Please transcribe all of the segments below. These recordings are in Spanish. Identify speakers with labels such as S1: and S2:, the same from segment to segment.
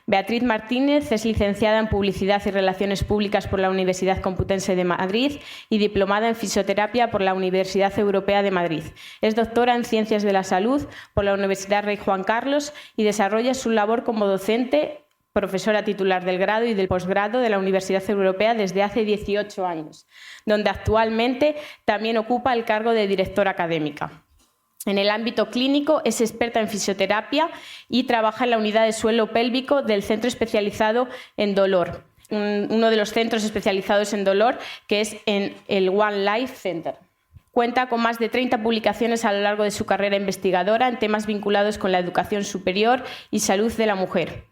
S1: Beatriz Martínez es licenciada en Publicidad y Relaciones Públicas por la Universidad Complutense de Madrid y diplomada en Fisioterapia por la Universidad Europea de Madrid. Es doctora en Ciencias de la Salud por la Universidad Rey Juan Carlos y desarrolla su labor como docente, profesora titular del grado y del posgrado de la Universidad Europea desde hace 18 años, donde actualmente también ocupa el cargo de directora académica. En el ámbito clínico es experta en fisioterapia y trabaja en la unidad de suelo pélvico del Centro Especializado en Dolor, uno de los centros especializados en dolor que es en el One Life Center. Cuenta con más de 30 publicaciones a lo largo de su carrera investigadora en temas vinculados con la educación superior y salud de la mujer.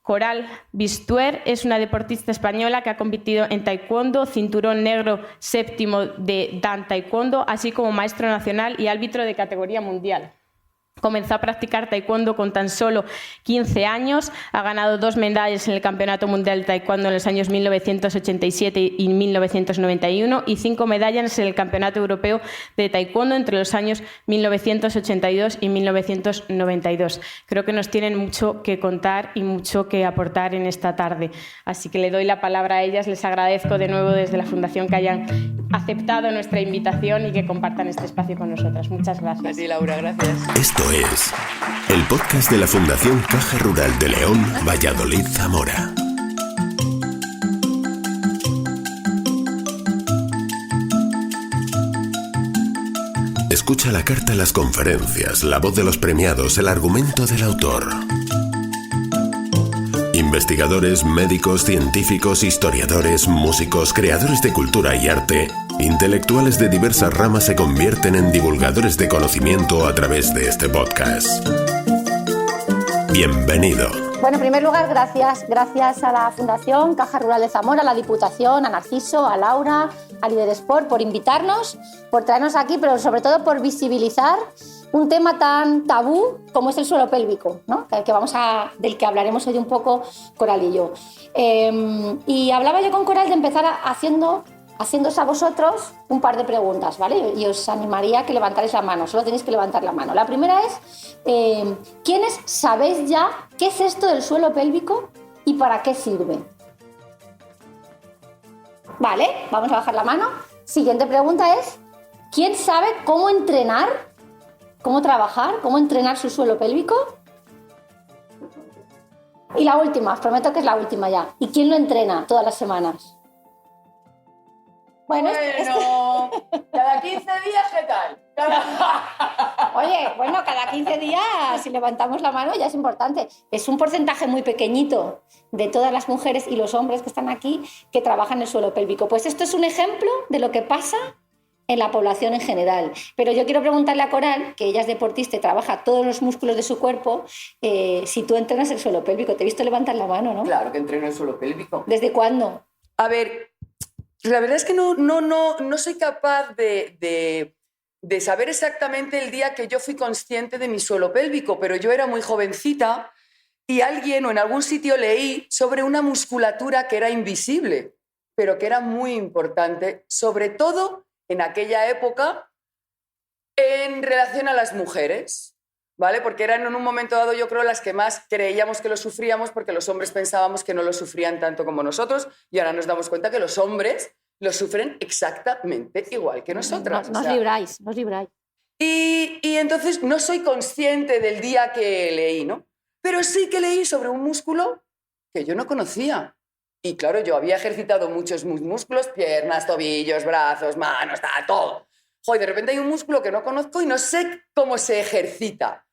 S1: Coral Bistuer es una deportista española que ha competido en taekwondo, cinturón negro séptimo de Dan Taekwondo, así como maestro nacional y árbitro de categoría mundial. Comenzó a practicar taekwondo con tan solo 15 años, ha ganado 2 medallas en el Campeonato Mundial de Taekwondo en los años 1987 y 1991 y 5 medallas en el Campeonato Europeo de Taekwondo entre los años 1982 y 1992. Creo que nos tienen mucho que contar y mucho que aportar en esta tarde. Así que le doy la palabra a ellas, les agradezco de nuevo desde la Fundación que hayan aceptado nuestra invitación y que compartan este espacio con nosotras. Muchas gracias.
S2: A ti, Laura, gracias.
S3: Esto es el podcast de la Fundación Caja Rural de León, Valladolid, Zamora. Escucha la carta, las conferencias, la voz de los premiados, el argumento del autor. Investigadores, médicos, científicos, historiadores, músicos, creadores de cultura y arte, intelectuales de diversas ramas se convierten en divulgadores de conocimiento a través de este podcast. Bienvenido.
S4: Bueno, en primer lugar, gracias a la Fundación Caja Rural de Zamora, a la Diputación, a Narciso, a Laura, a Lideresport por invitarnos, por traernos aquí, pero sobre todo por visibilizar un tema tan tabú como es el suelo pélvico, ¿no? Del que hablaremos hoy un poco Coral y yo. Y hablaba yo con Coral de empezar haciéndose a vosotros un par de preguntas, ¿vale? Y os animaría a que levantarais la mano, solo tenéis que levantar la mano. La primera es, ¿quiénes sabéis ya qué es esto del suelo pélvico y para qué sirve? Vale, vamos a bajar la mano. Siguiente pregunta es, ¿quién sabe cómo entrenar, cómo trabajar, cómo entrenar su suelo pélvico? Y la última, os prometo que es la última ya. ¿Y quién lo entrena todas las semanas?
S2: Bueno, cada 15 días, ¿qué tal?
S4: Oye, bueno, cada 15 días, si levantamos la mano ya es importante. Es un porcentaje muy pequeñito de todas las mujeres y los hombres que están aquí que trabajan el suelo pélvico. Pues esto es un ejemplo de lo que pasa en la población en general. Pero yo quiero preguntarle a Coral, que ella es deportista y trabaja todos los músculos de su cuerpo, si tú entrenas el suelo pélvico. Te he visto levantar la mano, ¿no?
S2: Claro que entreno el suelo pélvico.
S4: ¿Desde cuándo?
S2: A ver, la verdad es que no soy capaz de saber exactamente el día que yo fui consciente de mi suelo pélvico, pero yo era muy jovencita y alguien o en algún sitio leí sobre una musculatura que era invisible, pero que era muy importante, sobre todo en aquella época en relación a las mujeres, ¿vale? Porque eran en un momento dado, yo creo, las que más creíamos que lo sufríamos porque los hombres pensábamos que no lo sufrían tanto como nosotros y ahora nos damos cuenta que los hombres lo sufren exactamente igual que nosotras.
S4: Nos libráis.
S2: Y entonces no soy consciente del día que leí, ¿no? Pero sí que leí sobre un músculo que yo no conocía. Y claro, yo había ejercitado muchos músculos, piernas, tobillos, brazos, manos, todo. Joder, de repente hay un músculo que no conozco y no sé cómo se ejercita.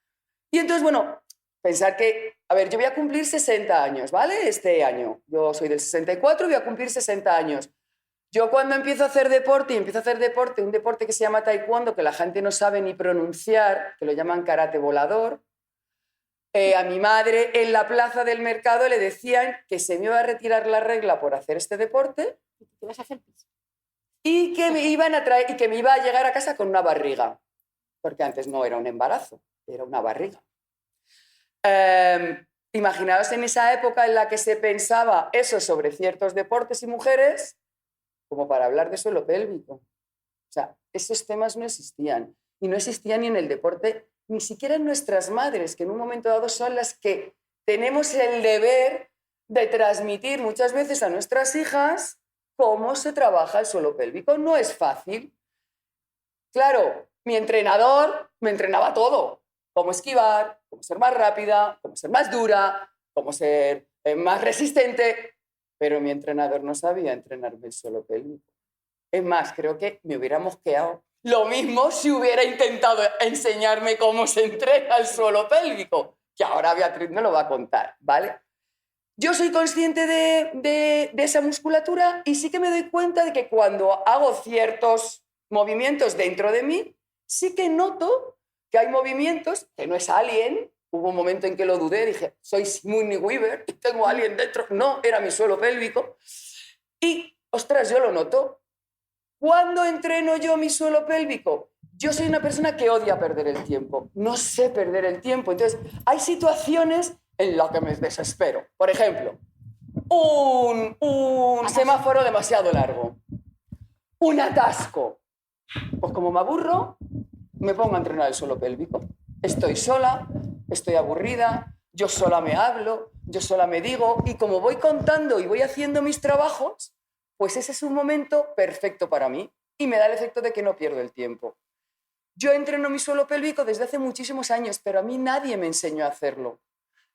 S2: Y entonces, bueno, pensar que, a ver, yo voy a cumplir 60 años, ¿vale? Este año. Yo soy del 64 y voy a cumplir 60 años. Yo cuando empiezo a hacer deporte, un deporte que se llama taekwondo, que la gente no sabe ni pronunciar, que lo llaman karate volador, a mi madre en la plaza del mercado le decían que se me iba a retirar la regla por hacer este deporte y que me iban a traer, y que me iba a llegar a casa con una barriga, porque antes no era un embarazo, era una barriga. Imaginaos en esa época en la que se pensaba eso sobre ciertos deportes y mujeres, como para hablar de suelo pélvico. O sea, esos temas no existían. Y no existían ni en el deporte, ni siquiera en nuestras madres, que en un momento dado son las que tenemos el deber de transmitir muchas veces a nuestras hijas cómo se trabaja el suelo pélvico. No es fácil. Claro, mi entrenador me entrenaba todo. Cómo esquivar, cómo ser más rápida, cómo ser más dura, cómo ser más resistente. Pero mi entrenador no sabía entrenarme el suelo pélvico. Es más, creo que me hubiera mosqueado lo mismo si hubiera intentado enseñarme cómo se entrena el suelo pélvico, que ahora Beatriz me lo va a contar, ¿vale? Yo soy consciente de esa musculatura y sí que me doy cuenta de que cuando hago ciertos movimientos dentro de mí, sí que noto que hay movimientos que no es Alien. Hubo un momento en que lo dudé, dije, soy Sigourney Weaver y tengo a Alien dentro. No, era mi suelo pélvico. Y, ostras, yo lo noto. ¿Cuándo entreno yo mi suelo pélvico? Yo soy una persona que odia perder el tiempo. No sé perder el tiempo. Entonces, hay situaciones en las que me desespero. Por ejemplo, un semáforo demasiado largo. Un atasco. Pues como me aburro, me pongo a entrenar el suelo pélvico. Estoy sola, estoy aburrida, yo sola me hablo, yo sola me digo, y como voy contando y voy haciendo mis trabajos, pues ese es un momento perfecto para mí y me da el efecto de que no pierdo el tiempo. Yo entreno mi suelo pélvico desde hace muchísimos años, pero a mí nadie me enseñó a hacerlo.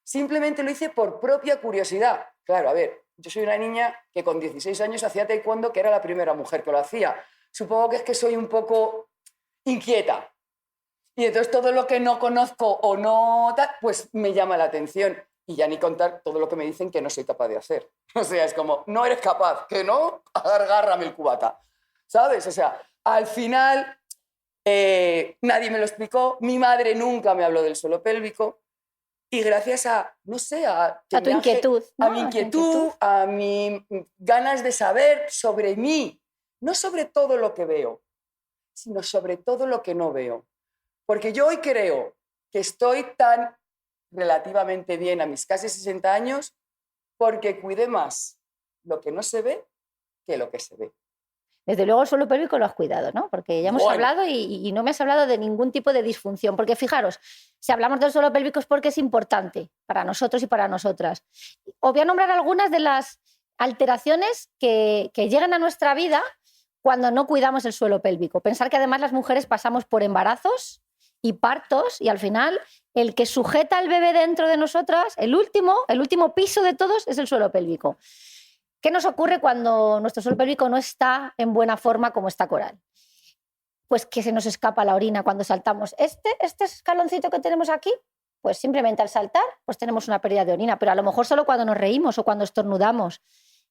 S2: Simplemente lo hice por propia curiosidad. Claro, a ver, yo soy una niña que con 16 años hacía taekwondo, que era la primera mujer que lo hacía. Supongo que es que soy un poco inquieta. Y entonces todo lo que no conozco o no tal, pues me llama la atención. Y ya ni contar todo lo que me dicen que no soy capaz de hacer. O sea, es como, no eres capaz, que no, agárrame el cubata. ¿Sabes? O sea, al final nadie me lo explicó. Mi madre nunca me habló del suelo pélvico. Y gracias a, no sé, a
S4: tu inquietud.
S2: A mi inquietud, a mis ganas de saber sobre mí. No sobre todo lo que veo, sino sobre todo lo que no veo. Porque yo hoy creo que estoy tan relativamente bien a mis casi 60 años porque cuidé más lo que no se ve que lo que se ve.
S4: Desde luego el suelo pélvico lo has cuidado, ¿no? Porque ya hemos hablado y no me has hablado de ningún tipo de disfunción. Porque fijaros, si hablamos del suelo pélvico es porque es importante para nosotros y para nosotras. Os voy a nombrar algunas de las alteraciones que llegan a nuestra vida cuando no cuidamos el suelo pélvico. Pensar que además las mujeres pasamos por embarazos y partos y al final el que sujeta al bebé dentro de nosotras, el último piso de todos es el suelo pélvico. ¿Qué nos ocurre cuando nuestro suelo pélvico no está en buena forma como está Coral? Pues que se nos escapa la orina cuando saltamos. Este escaloncito que tenemos aquí, pues simplemente al saltar pues tenemos una pérdida de orina, pero a lo mejor solo cuando nos reímos o cuando estornudamos.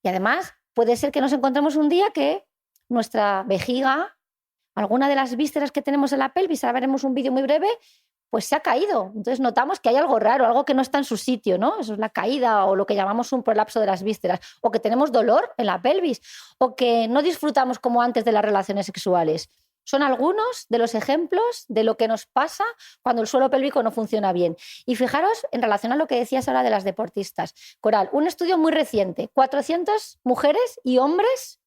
S4: Y además puede ser que nos encontremos un día que nuestra vejiga, alguna de las vísceras que tenemos en la pelvis, ahora veremos un vídeo muy breve, pues se ha caído. Entonces notamos que hay algo raro, algo que no está en su sitio, ¿no? Eso es la caída o lo que llamamos un prolapso de las vísceras, o que tenemos dolor en la pelvis, o que no disfrutamos como antes de las relaciones sexuales. Son algunos de los ejemplos de lo que nos pasa cuando el suelo pélvico no funciona bien. Y fijaros en relación a lo que decías ahora de las deportistas. Coral, un estudio muy reciente, 400 mujeres y hombres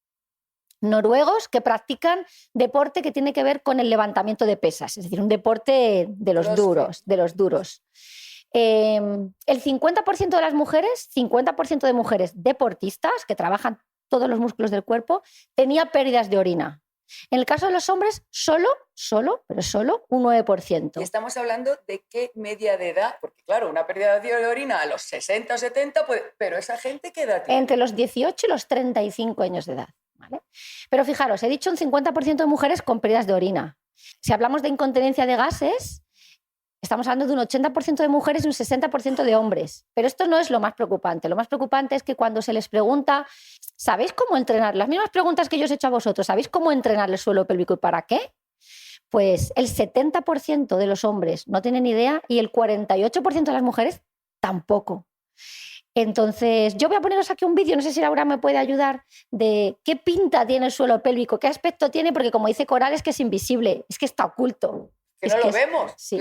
S4: noruegos que practican deporte que tiene que ver con el levantamiento de pesas, es decir, un deporte de los duros. El 50% de las mujeres, 50% de mujeres deportistas que trabajan todos los músculos del cuerpo, tenía pérdidas de orina. En el caso de los hombres, solo un 9%.
S2: Y estamos hablando de qué media de edad, porque claro, una pérdida de orina a los 60 o 70, pues, pero esa gente, ¿qué edad tiene?
S4: Entre los 18 y los 35 años de edad. ¿Vale? Pero fijaros, he dicho un 50% de mujeres con pérdidas de orina. Si hablamos de incontinencia de gases, estamos hablando de un 80% de mujeres y un 60% de hombres. Pero esto no es lo más preocupante. Lo más preocupante es que cuando se les pregunta, ¿sabéis cómo entrenar? Las mismas preguntas que yo os he hecho a vosotros, ¿sabéis cómo entrenar el suelo pélvico y para qué? Pues el 70% de los hombres no tienen idea y el 48% de las mujeres tampoco. Entonces, yo voy a poneros aquí un vídeo, no sé si Laura me puede ayudar, de qué pinta tiene el suelo pélvico, qué aspecto tiene, porque como dice Coral, es que es invisible, es que está oculto.
S2: Que no lo vemos.
S4: Sí,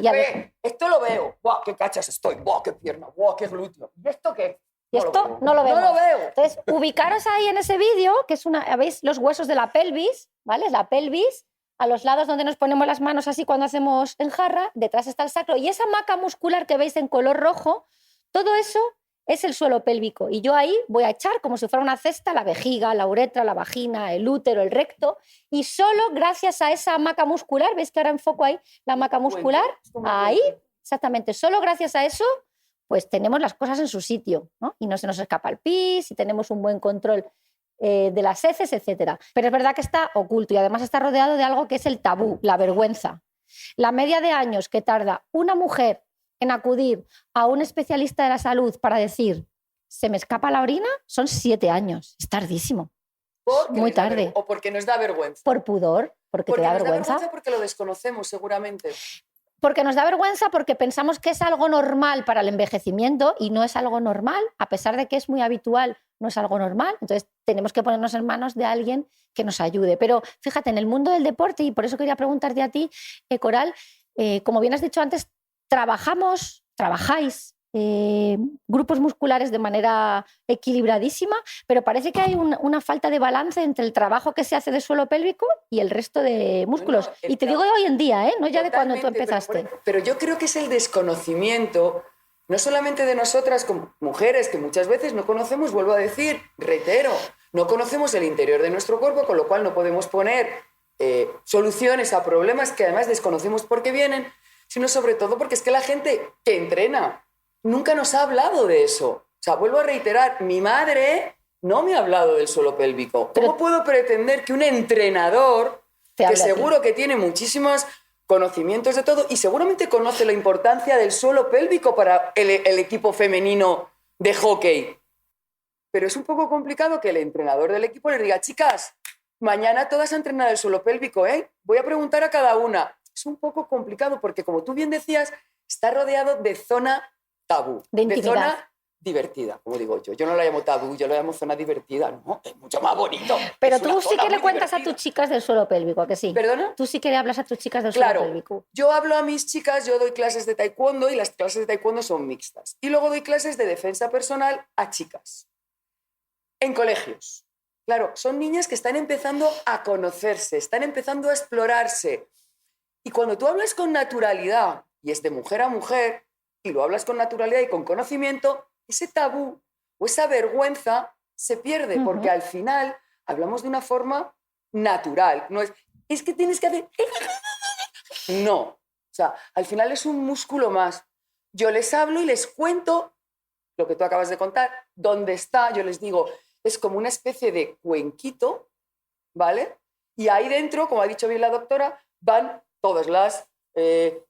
S2: esto lo veo. ¡Guau, qué cachas estoy! ¡Guau, qué pierna! ¡Guau, qué glúteo! ¿Y esto qué?
S4: Y esto no lo vemos.
S2: No lo veo.
S4: Entonces, ubicaros ahí en ese vídeo, que es ¿veis los huesos de la pelvis? ¿Vale? La pelvis, a los lados donde nos ponemos las manos así cuando hacemos en jarra, detrás está el sacro. Y esa maca muscular que veis en color rojo, Todo eso es el suelo pélvico y yo ahí voy a echar como si fuera una cesta la vejiga, la uretra, la vagina, el útero, el recto y solo gracias a esa hamaca muscular, ¿veis que ahora enfoco ahí la hamaca muscular? Ahí, exactamente, solo gracias a eso pues tenemos las cosas en su sitio, ¿no? Y no se nos escapa el pis y tenemos un buen control de las heces, etc. Pero es verdad que está oculto y además está rodeado de algo que es el tabú, la vergüenza. La media de años que tarda una mujer en acudir a un especialista de la salud para decir se me escapa la orina son 7 años. Es tardísimo. Muy tarde.
S2: O porque nos da vergüenza.
S4: Por pudor, porque te da vergüenza.
S2: Nos da vergüenza porque lo desconocemos seguramente.
S4: Porque nos da vergüenza porque pensamos que es algo normal para el envejecimiento y no es algo normal, a pesar de que es muy habitual, no es algo normal. Entonces tenemos que ponernos en manos de alguien que nos ayude. Pero fíjate, en el mundo del deporte, y por eso quería preguntarte a ti, Coral, como bien has dicho antes, trabajáis grupos musculares de manera equilibradísima, pero parece que hay una falta de balance entre el trabajo que se hace de suelo pélvico y el resto de músculos. Bueno, y te digo de hoy en día, no ya de cuando tú empezaste.
S2: Pero yo creo que es el desconocimiento, no solamente de nosotras como mujeres, que muchas veces no conocemos, vuelvo a decir, reitero, no conocemos el interior de nuestro cuerpo, con lo cual no podemos poner soluciones a problemas que además desconocemos por qué vienen, sino sobre todo porque es que la gente que entrena nunca nos ha hablado de eso. O sea, vuelvo a reiterar, mi madre no me ha hablado del suelo pélvico. ¿Cómo puedo pretender que un entrenador, que seguro que tiene muchísimos conocimientos de todo y seguramente conoce la importancia del suelo pélvico para el equipo femenino de hockey? Pero es un poco complicado que el entrenador del equipo le diga, chicas, mañana todas a entrenar el suelo pélvico, voy a preguntar a cada una. Es un poco complicado porque, como tú bien decías, está rodeado de zona tabú, de zona divertida, como digo yo. Yo no la llamo tabú, yo la llamo zona divertida. No, es mucho más bonito.
S4: Pero tú sí que le cuentas divertida a tus chicas del suelo pélvico, ¿a que sí?
S2: ¿Perdona?
S4: Tú sí que le hablas a tus chicas del suelo pélvico.
S2: Yo hablo a mis chicas, yo doy clases de taekwondo y las clases de taekwondo son mixtas. Y luego doy clases de defensa personal a chicas. En colegios. Claro, son niñas que están empezando a conocerse, están empezando a explorarse. Y cuando tú hablas con naturalidad, y es de mujer a mujer, y lo hablas con naturalidad y con conocimiento, ese tabú o esa vergüenza se pierde, porque al final hablamos de una forma natural. No es que tienes que hacer... No. O sea, al final es un músculo más. Yo les hablo y les cuento lo que tú acabas de contar, dónde está, yo les digo, es como una especie de cuenquito, ¿vale? Y ahí dentro, como ha dicho bien la doctora, van todas las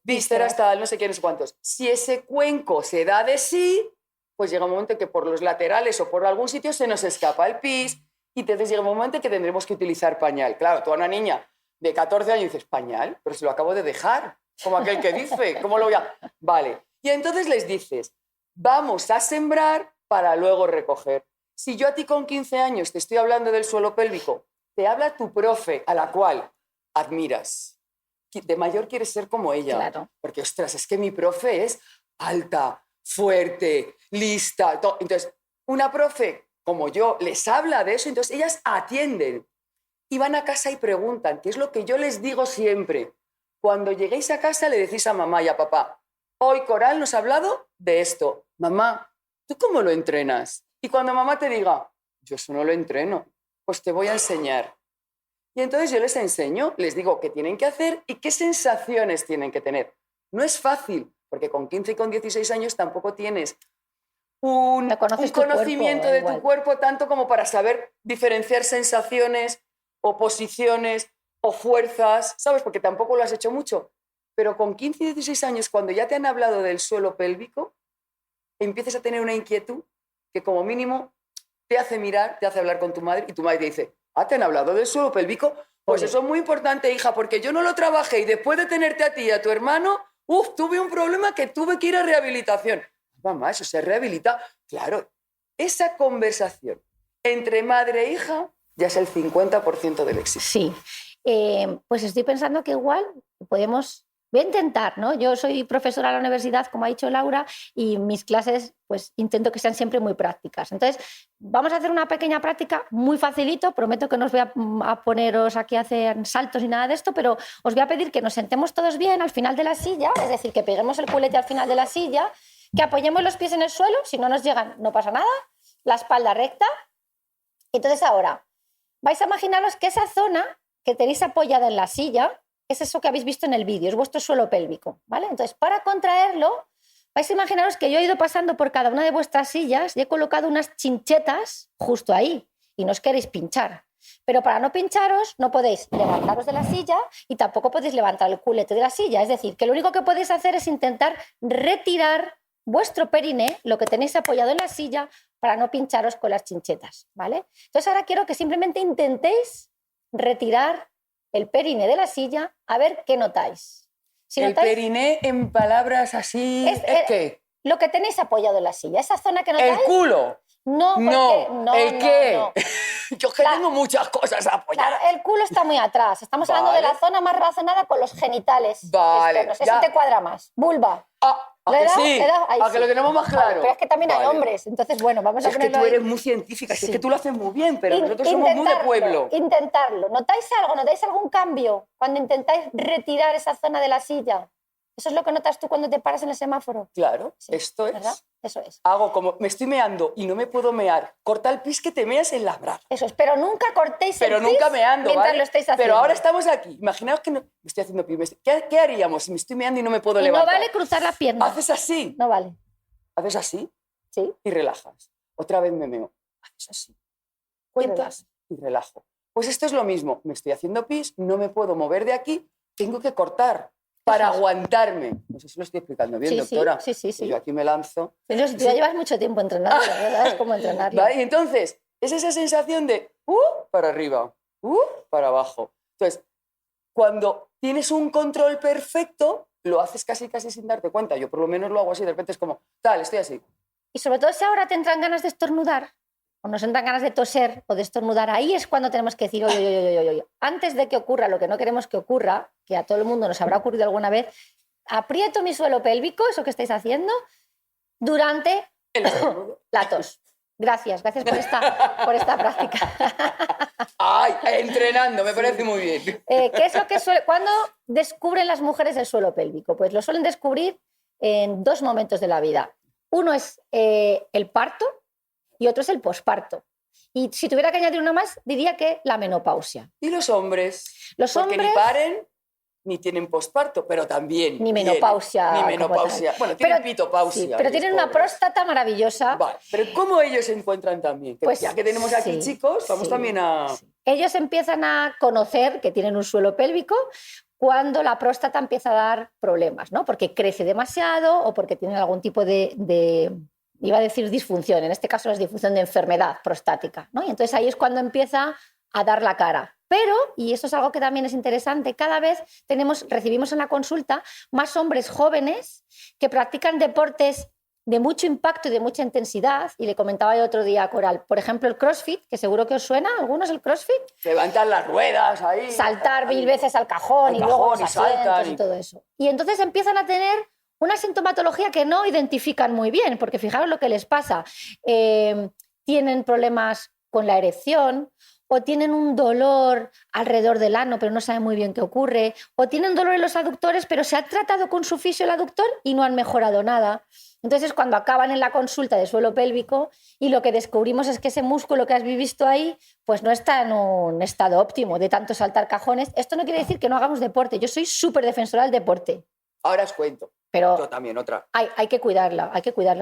S2: vísceras, tal, no sé qué, no sé cuántos. Si ese cuenco se da de sí, pues llega un momento que por los laterales o por algún sitio se nos escapa el pis y entonces llega un momento que tendremos que utilizar pañal. Claro, tú a una niña de 14 años dices, ¿pañal? Pero se lo acabo de dejar, como aquel que dice, ¿cómo lo voy a...? Vale. Y entonces les dices, vamos a sembrar para luego recoger. Si yo a ti con 15 años te estoy hablando del suelo pélvico, te habla tu profe, a la cual admiras. De mayor quieres ser como ella.
S4: Claro.
S2: Porque, ostras, es que mi profe es alta, fuerte, lista. Entonces, una profe como yo les habla de eso, entonces ellas atienden y van a casa y preguntan, que es lo que yo les digo siempre. Cuando lleguéis a casa le decís a mamá y a papá, hoy Coral nos ha hablado de esto. Mamá, ¿tú cómo lo entrenas? Y cuando mamá te diga, yo eso no lo entreno, pues te voy a enseñar. Y entonces yo les enseño, les digo qué tienen que hacer y qué sensaciones tienen que tener. No es fácil, porque con 15 y con 16 años tampoco tienes un conocimiento de tu cuerpo tanto como para saber diferenciar sensaciones o posiciones o fuerzas, ¿sabes? Porque tampoco lo has hecho mucho. Pero con 15 y 16 años, cuando ya te han hablado del suelo pélvico, empiezas a tener una inquietud que como mínimo te hace mirar, te hace hablar con tu madre y tu madre te dice, ¿te han hablado del suelo pélvico? Pues eso es muy importante, hija, porque yo no lo trabajé y después de tenerte a ti y a tu hermano, tuve un problema que tuve que ir a rehabilitación. Mamá, ¿eso se rehabilita? Claro, esa conversación entre madre e hija ya es el 50% del éxito.
S4: Sí, pues estoy pensando que igual podemos... Voy a intentar, ¿no? Yo soy profesora de la universidad, como ha dicho Laura, y mis clases pues intento que sean siempre muy prácticas. Entonces, vamos a hacer una pequeña práctica muy facilito. Prometo que no os voy a poneros aquí a hacer saltos ni nada de esto, pero os voy a pedir que nos sentemos todos bien al final de la silla, es decir, que peguemos el culete al final de la silla, que apoyemos los pies en el suelo, si no nos llegan no pasa nada, la espalda recta. Entonces ahora, vais a imaginaros que esa zona que tenéis apoyada en la silla es eso que habéis visto en el vídeo, es vuestro suelo pélvico, ¿vale? Entonces, para contraerlo, vais a imaginaros que yo he ido pasando por cada una de vuestras sillas y he colocado unas chinchetas justo ahí y no os queréis pinchar. Pero para no pincharos, no podéis levantaros de la silla y tampoco podéis levantar el culete de la silla. Es decir, que lo único que podéis hacer es intentar retirar vuestro periné, lo que tenéis apoyado en la silla, para no pincharos con las chinchetas, ¿vale? Entonces ahora quiero que simplemente intentéis retirar el periné de la silla, a ver qué notáis. Si
S2: el
S4: notáis,
S2: periné, en palabras así, ¿es qué?
S4: lo que tenéis apoyado en la silla, esa zona que notáis.
S2: ¿El culo?
S4: No,
S2: No, ¿el qué?
S4: no.
S2: Yo es que tengo muchas cosas apoyadas.
S4: Claro, el culo está muy atrás. Estamos hablando de la zona más relacionada con los genitales.
S2: Vale,
S4: No sé
S2: ya.
S4: si te cuadra más. Vulva.
S2: ¿A
S4: ¿Le
S2: que
S4: he dado?
S2: sí?
S4: ¿Le he dado? Ahí
S2: ¿A
S4: sí.
S2: que lo tenemos más claro?
S4: Vale, pero es que también hay
S2: Vale.
S4: hombres. Entonces, bueno, vamos
S2: Si
S4: a
S2: es que
S4: ponerlo
S2: tú
S4: ahí.
S2: eres muy científica, si es
S4: Sí.
S2: que tú lo haces muy bien, pero nosotros somos muy de pueblo.
S4: Intentarlo. ¿Notáis algo? ¿Notáis algún cambio cuando intentáis retirar esa zona de la silla? ¿Eso es lo que notas tú cuando te paras en el semáforo?
S2: Claro,
S4: Sí,
S2: esto es.
S4: ¿verdad? Eso es.
S2: Hago como, me estoy meando y no me puedo mear. Corta el pis que te meas en la braga.
S4: Eso es. Pero nunca cortéis
S2: Pero
S4: el
S2: nunca
S4: pis
S2: meando,
S4: mientras
S2: ¿vale?
S4: lo estáis haciendo.
S2: Pero ahora estamos aquí. Imaginaos que no, me estoy haciendo pis. ¿Qué haríamos si me estoy meando y no me puedo
S4: Y no
S2: levantar?
S4: vale cruzar la pierna.
S2: Haces así.
S4: No vale.
S2: Haces así
S4: Sí.
S2: y relajas. Otra vez me meo. Haces así. Cuentas y relajo. Pues esto es lo mismo. Me estoy haciendo pis, no me puedo mover de aquí, tengo que cortar para
S4: Eso es.
S2: aguantarme. No sé si lo estoy explicando bien,
S4: Sí,
S2: doctora.
S4: sí, sí, sí,
S2: Que
S4: sí.
S2: yo aquí me lanzo.
S4: Pero si tú ya llevas mucho tiempo entrenando, la verdad, es como entrenarlo.
S2: ¿Vale? Y entonces, es esa sensación de para arriba, para abajo. Entonces, cuando tienes un control perfecto, lo haces casi sin darte cuenta. Yo por lo menos lo hago así, de repente es como, tal, estoy así.
S4: Y sobre todo si ahora te entran ganas de estornudar, o nos entran ganas de toser o de estornudar, ahí es cuando tenemos que decir, oye, antes de que ocurra lo que no queremos que ocurra, que a todo el mundo nos habrá ocurrido alguna vez, aprieto mi suelo pélvico, eso que estáis haciendo, durante
S2: El estornudo.
S4: la tos. Gracias por esta práctica.
S2: ¡Ay! Entrenando, me parece muy bien.
S4: ¿Qué es lo que ¿Cuándo descubren las mujeres el suelo pélvico? Pues lo suelen descubrir en dos momentos de la vida. Uno es el parto y otro es el posparto. Y si tuviera que añadir uno más, diría que la menopausia.
S2: ¿Y los hombres?
S4: Los
S2: Porque
S4: hombres
S2: ni paren ni tienen posparto, pero también
S4: ni
S2: tienen-
S4: menopausia.
S2: Ni
S4: como
S2: menopausia.
S4: tal.
S2: Bueno, tienen
S4: Pero-
S2: pitopausia.
S4: sí, pero
S2: los
S4: tienen una
S2: pobres.
S4: próstata maravillosa.
S2: Vale, pero ¿cómo ellos se encuentran también? Que
S4: Pues
S2: ya que tenemos aquí
S4: sí,
S2: chicos, vamos
S4: sí,
S2: también a...
S4: sí. Ellos empiezan a conocer que tienen un suelo pélvico cuando la próstata empieza a dar problemas, ¿no? Porque crece demasiado o porque tienen algún tipo iba a decir disfunción, en este caso es disfunción de enfermedad prostática, ¿no? Y entonces ahí es cuando empieza a dar la cara. Pero, y eso es algo que también es interesante, cada vez recibimos en la consulta más hombres jóvenes que practican deportes de mucho impacto y de mucha intensidad. Y le comentaba el otro día a Coral, por ejemplo, el CrossFit, que seguro que os suena, ¿a algunos el CrossFit?
S2: Levantar las ruedas ahí.
S4: Saltar
S2: ahí.
S4: 1000 veces al cajón
S2: Al
S4: y luego
S2: cajón,
S4: los
S2: y saltan
S4: asientos
S2: y-
S4: y todo eso. Y entonces empiezan a tener una sintomatología que no identifican muy bien, porque fijaros lo que les pasa. Tienen problemas con la erección, o tienen un dolor alrededor del ano, pero no saben muy bien qué ocurre, o tienen dolor en los aductores, pero se ha tratado con su fisio el aductor y no han mejorado nada. Entonces, cuando acaban en la consulta de suelo pélvico y lo que descubrimos es que ese músculo que has visto ahí, pues no está en un estado óptimo de tanto saltar cajones. Esto no quiere decir que no hagamos deporte. Yo soy súper defensora del deporte,
S2: Ahora os cuento. Yo
S4: pero
S2: también, otra.
S4: hay que cuidarla,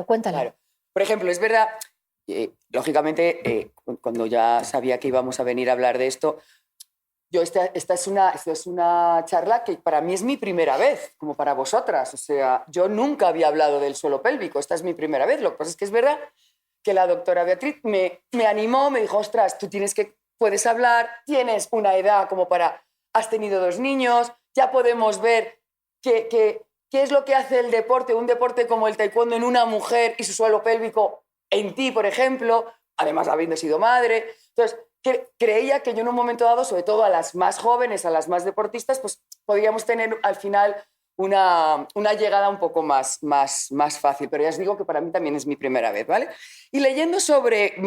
S4: cuéntala.
S2: Claro. Por ejemplo, es verdad, lógicamente, cuando ya sabía que íbamos a venir a hablar de esto, esta es una charla que para mí es mi primera vez, como para vosotras. O sea, yo nunca había hablado del suelo pélvico, esta es mi primera vez. Lo que pasa es que es verdad que la doctora Beatriz me animó, me dijo, ostras, puedes hablar, tienes una edad como para, has tenido 2 niños, ya podemos ver qué es lo que hace el deporte, un deporte como el taekwondo en una mujer y su suelo pélvico en ti, por ejemplo, además habiendo sido madre. Entonces, creía que yo en un momento dado, sobre todo a las más jóvenes, a las más deportistas, pues podríamos tener al final una llegada un poco más fácil. Pero ya os digo que para mí también es mi primera vez, ¿vale? Y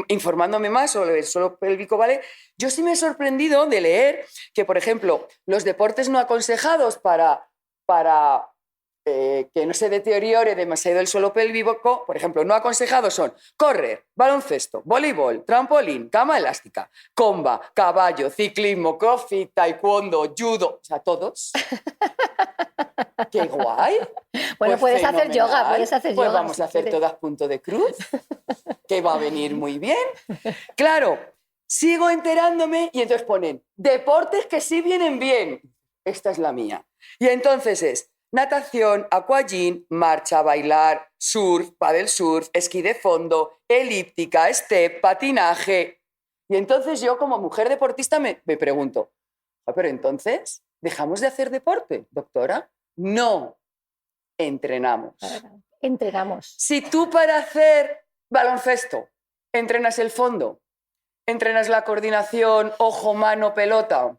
S2: informándome más sobre el suelo pélvico, ¿vale? Yo sí me he sorprendido de leer que, por ejemplo, los deportes no aconsejados para que no se deteriore demasiado el suelo pélvico, por ejemplo, no aconsejados son correr, baloncesto, voleibol, trampolín, cama elástica, comba, caballo, ciclismo, crossfit, taekwondo, judo, o sea, todos. ¡Qué guay!
S4: Bueno,
S2: Pues
S4: puedes hacer yoga,
S2: fenomenal.
S4: puedes hacer
S2: pues
S4: yoga.
S2: vamos a
S4: si
S2: hacer
S4: quieres.
S2: todas punto de cruz, que va a venir muy bien. Claro, sigo enterándome y entonces ponen deportes que sí vienen bien. Esta es la mía. Y entonces es natación, aquagym, marcha, bailar, surf, paddle surf, esquí de fondo, elíptica, step, patinaje. Y entonces yo como mujer deportista me pregunto, pero entonces, ¿dejamos de hacer deporte, doctora? No, entrenamos.
S4: Entrenamos.
S2: Si tú para hacer baloncesto entrenas el fondo, entrenas la coordinación, ojo, mano, pelota,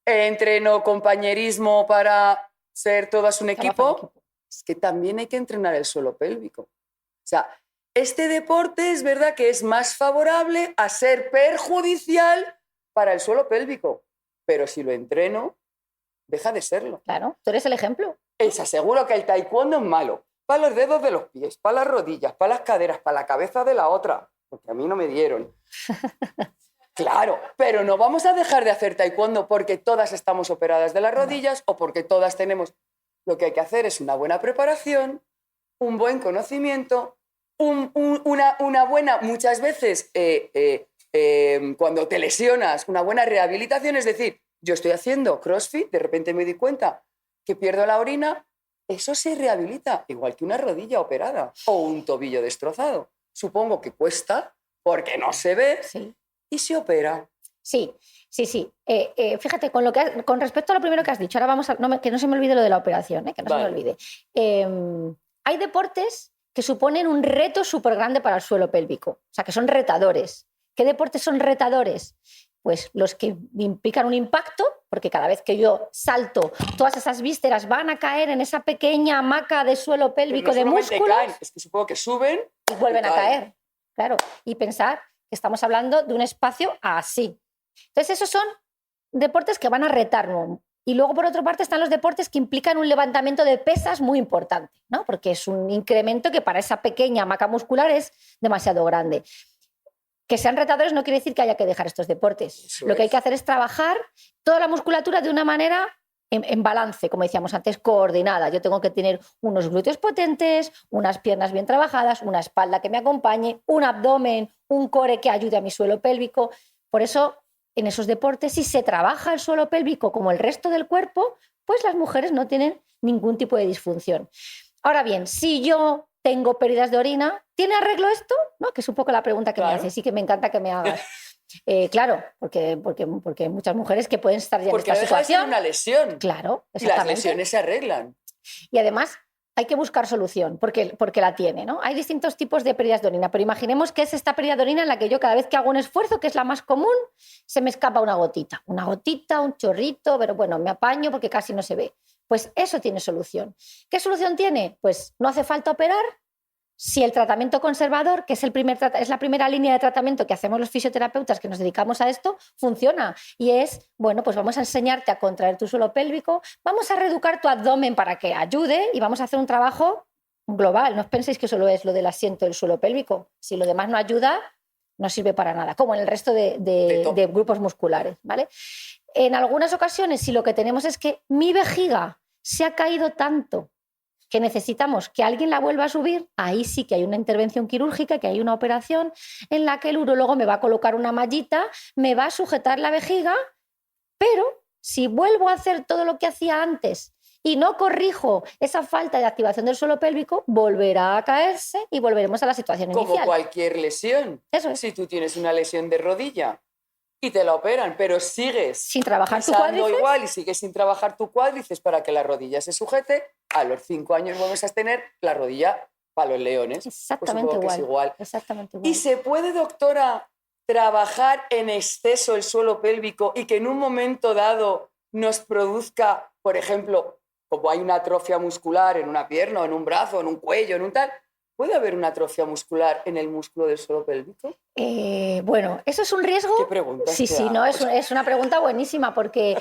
S2: entreno compañerismo para ser todas un equipo, es que también hay que entrenar el suelo pélvico. O sea, este deporte es verdad que es más favorable a ser perjudicial para el suelo pélvico, pero si lo entreno, deja de serlo.
S4: Claro, tú eres el ejemplo.
S2: Es aseguro que el taekwondo es malo para los dedos de los pies, para las rodillas, para las caderas, para la cabeza de la otra, porque a mí no me dieron. Claro, pero no vamos a dejar de hacer taekwondo porque todas estamos operadas de las rodillas o porque todas tenemos. Lo que hay que hacer es una buena preparación, un buen conocimiento, una buena, muchas veces, cuando te lesionas, una buena rehabilitación. Es decir, yo estoy haciendo CrossFit, de repente me di cuenta que pierdo la orina, eso se rehabilita, igual que una rodilla operada o un tobillo destrozado. Supongo que cuesta porque no se ve.
S4: Sí.
S2: Y se opera.
S4: Sí. Fíjate, con respecto a lo primero que has dicho, ahora vamos a... que no se me olvide lo de la operación, que no se me olvide. Hay deportes que suponen un reto súper grande para el suelo pélvico, o sea, que son retadores. ¿Qué deportes son retadores? Pues los que implican un impacto, porque cada vez que yo salto, todas esas vísceras van a caer en esa pequeña hamaca de suelo pélvico de músculos.
S2: Caen, es que supongo que suben
S4: y vuelven a caer. Claro, y pensar que estamos hablando de un espacio así. Entonces, esos son deportes que van a retarnos. Y luego, por otra parte, están los deportes que implican un levantamiento de pesas muy importante, ¿no? Porque es un incremento que para esa pequeña hamaca muscular es demasiado grande. Que sean retadores no quiere decir que haya que dejar estos deportes. Lo que hay que hacer es trabajar toda la musculatura de una manera en balance, como decíamos antes, coordinada. Yo tengo que tener unos glúteos potentes, unas piernas bien trabajadas, una espalda que me acompañe, un abdomen, un core que ayude a mi suelo pélvico. Por eso, en esos deportes, si se trabaja el suelo pélvico como el resto del cuerpo, pues las mujeres no tienen ningún tipo de disfunción. Ahora bien, si yo tengo pérdidas de orina, ¿tiene arreglo esto? ¿No? Que es un poco la pregunta que me haces, sí que me encanta que me hagas. Claro, porque hay muchas mujeres que pueden estar ya en esta situación.
S2: Porque una lesión.
S4: Claro,
S2: exactamente. Y las lesiones se arreglan.
S4: Y además hay que buscar solución, porque la tiene, ¿no? Hay distintos tipos de pérdidas de orina, pero imaginemos que es esta pérdida de orina en la que yo cada vez que hago un esfuerzo, que es la más común, se me escapa una gotita, un chorrito, pero bueno, me apaño porque casi no se ve. Pues eso tiene solución. ¿Qué solución tiene? Pues no hace falta operar. Si el tratamiento conservador, que es la primera línea de tratamiento que hacemos los fisioterapeutas que nos dedicamos a esto, funciona. Y es, bueno, pues vamos a enseñarte a contraer tu suelo pélvico, vamos a reeducar tu abdomen para que ayude y vamos a hacer un trabajo global. No os penséis que solo es lo del asiento del suelo pélvico. Si lo demás no ayuda, no sirve para nada, como en el resto de grupos musculares, ¿vale? En algunas ocasiones, si lo que tenemos es que mi vejiga se ha caído tanto que necesitamos que alguien la vuelva a subir, ahí sí que hay una intervención quirúrgica, que hay una operación en la que el urólogo me va a colocar una mallita, me va a sujetar la vejiga, pero si vuelvo a hacer todo lo que hacía antes y no corrijo esa falta de activación del suelo pélvico, volverá a caerse y volveremos a la situación inicial.
S2: Como cualquier lesión.
S4: Eso es.
S2: Si tú tienes una lesión de rodilla y te la operan, pero sigues
S4: sin trabajar tu cuádriceps,
S2: igual y sigues sin trabajar tu cuádriceps para que la rodilla se sujete, a los 5 años vuelves a tener la rodilla para los leones.
S4: Exactamente,
S2: pues igual.
S4: Exactamente igual.
S2: ¿Y se puede, doctora, trabajar en exceso el suelo pélvico y que en un momento dado nos produzca, por ejemplo, como hay una atrofia muscular en una pierna, en un brazo, en un cuello, en un tal, ¿Puede haber una atrofia muscular en el músculo del suelo pélvico?
S4: Bueno, eso es un riesgo.
S2: ¿Qué pregunta?
S4: Sí, sí, no, es una pregunta buenísima porque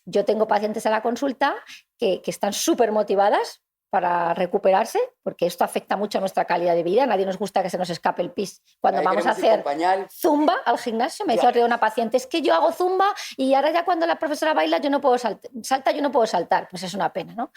S4: yo tengo pacientes a la consulta que están súper motivadas para recuperarse, porque esto afecta mucho a nuestra calidad de vida. A nadie nos gusta que se nos escape el pis cuando vamos a hacer zumba al gimnasio. Me decía una paciente, es que yo hago zumba y ahora ya cuando la profesora baila yo no puedo salta, yo no puedo saltar. Pues es una pena, ¿no?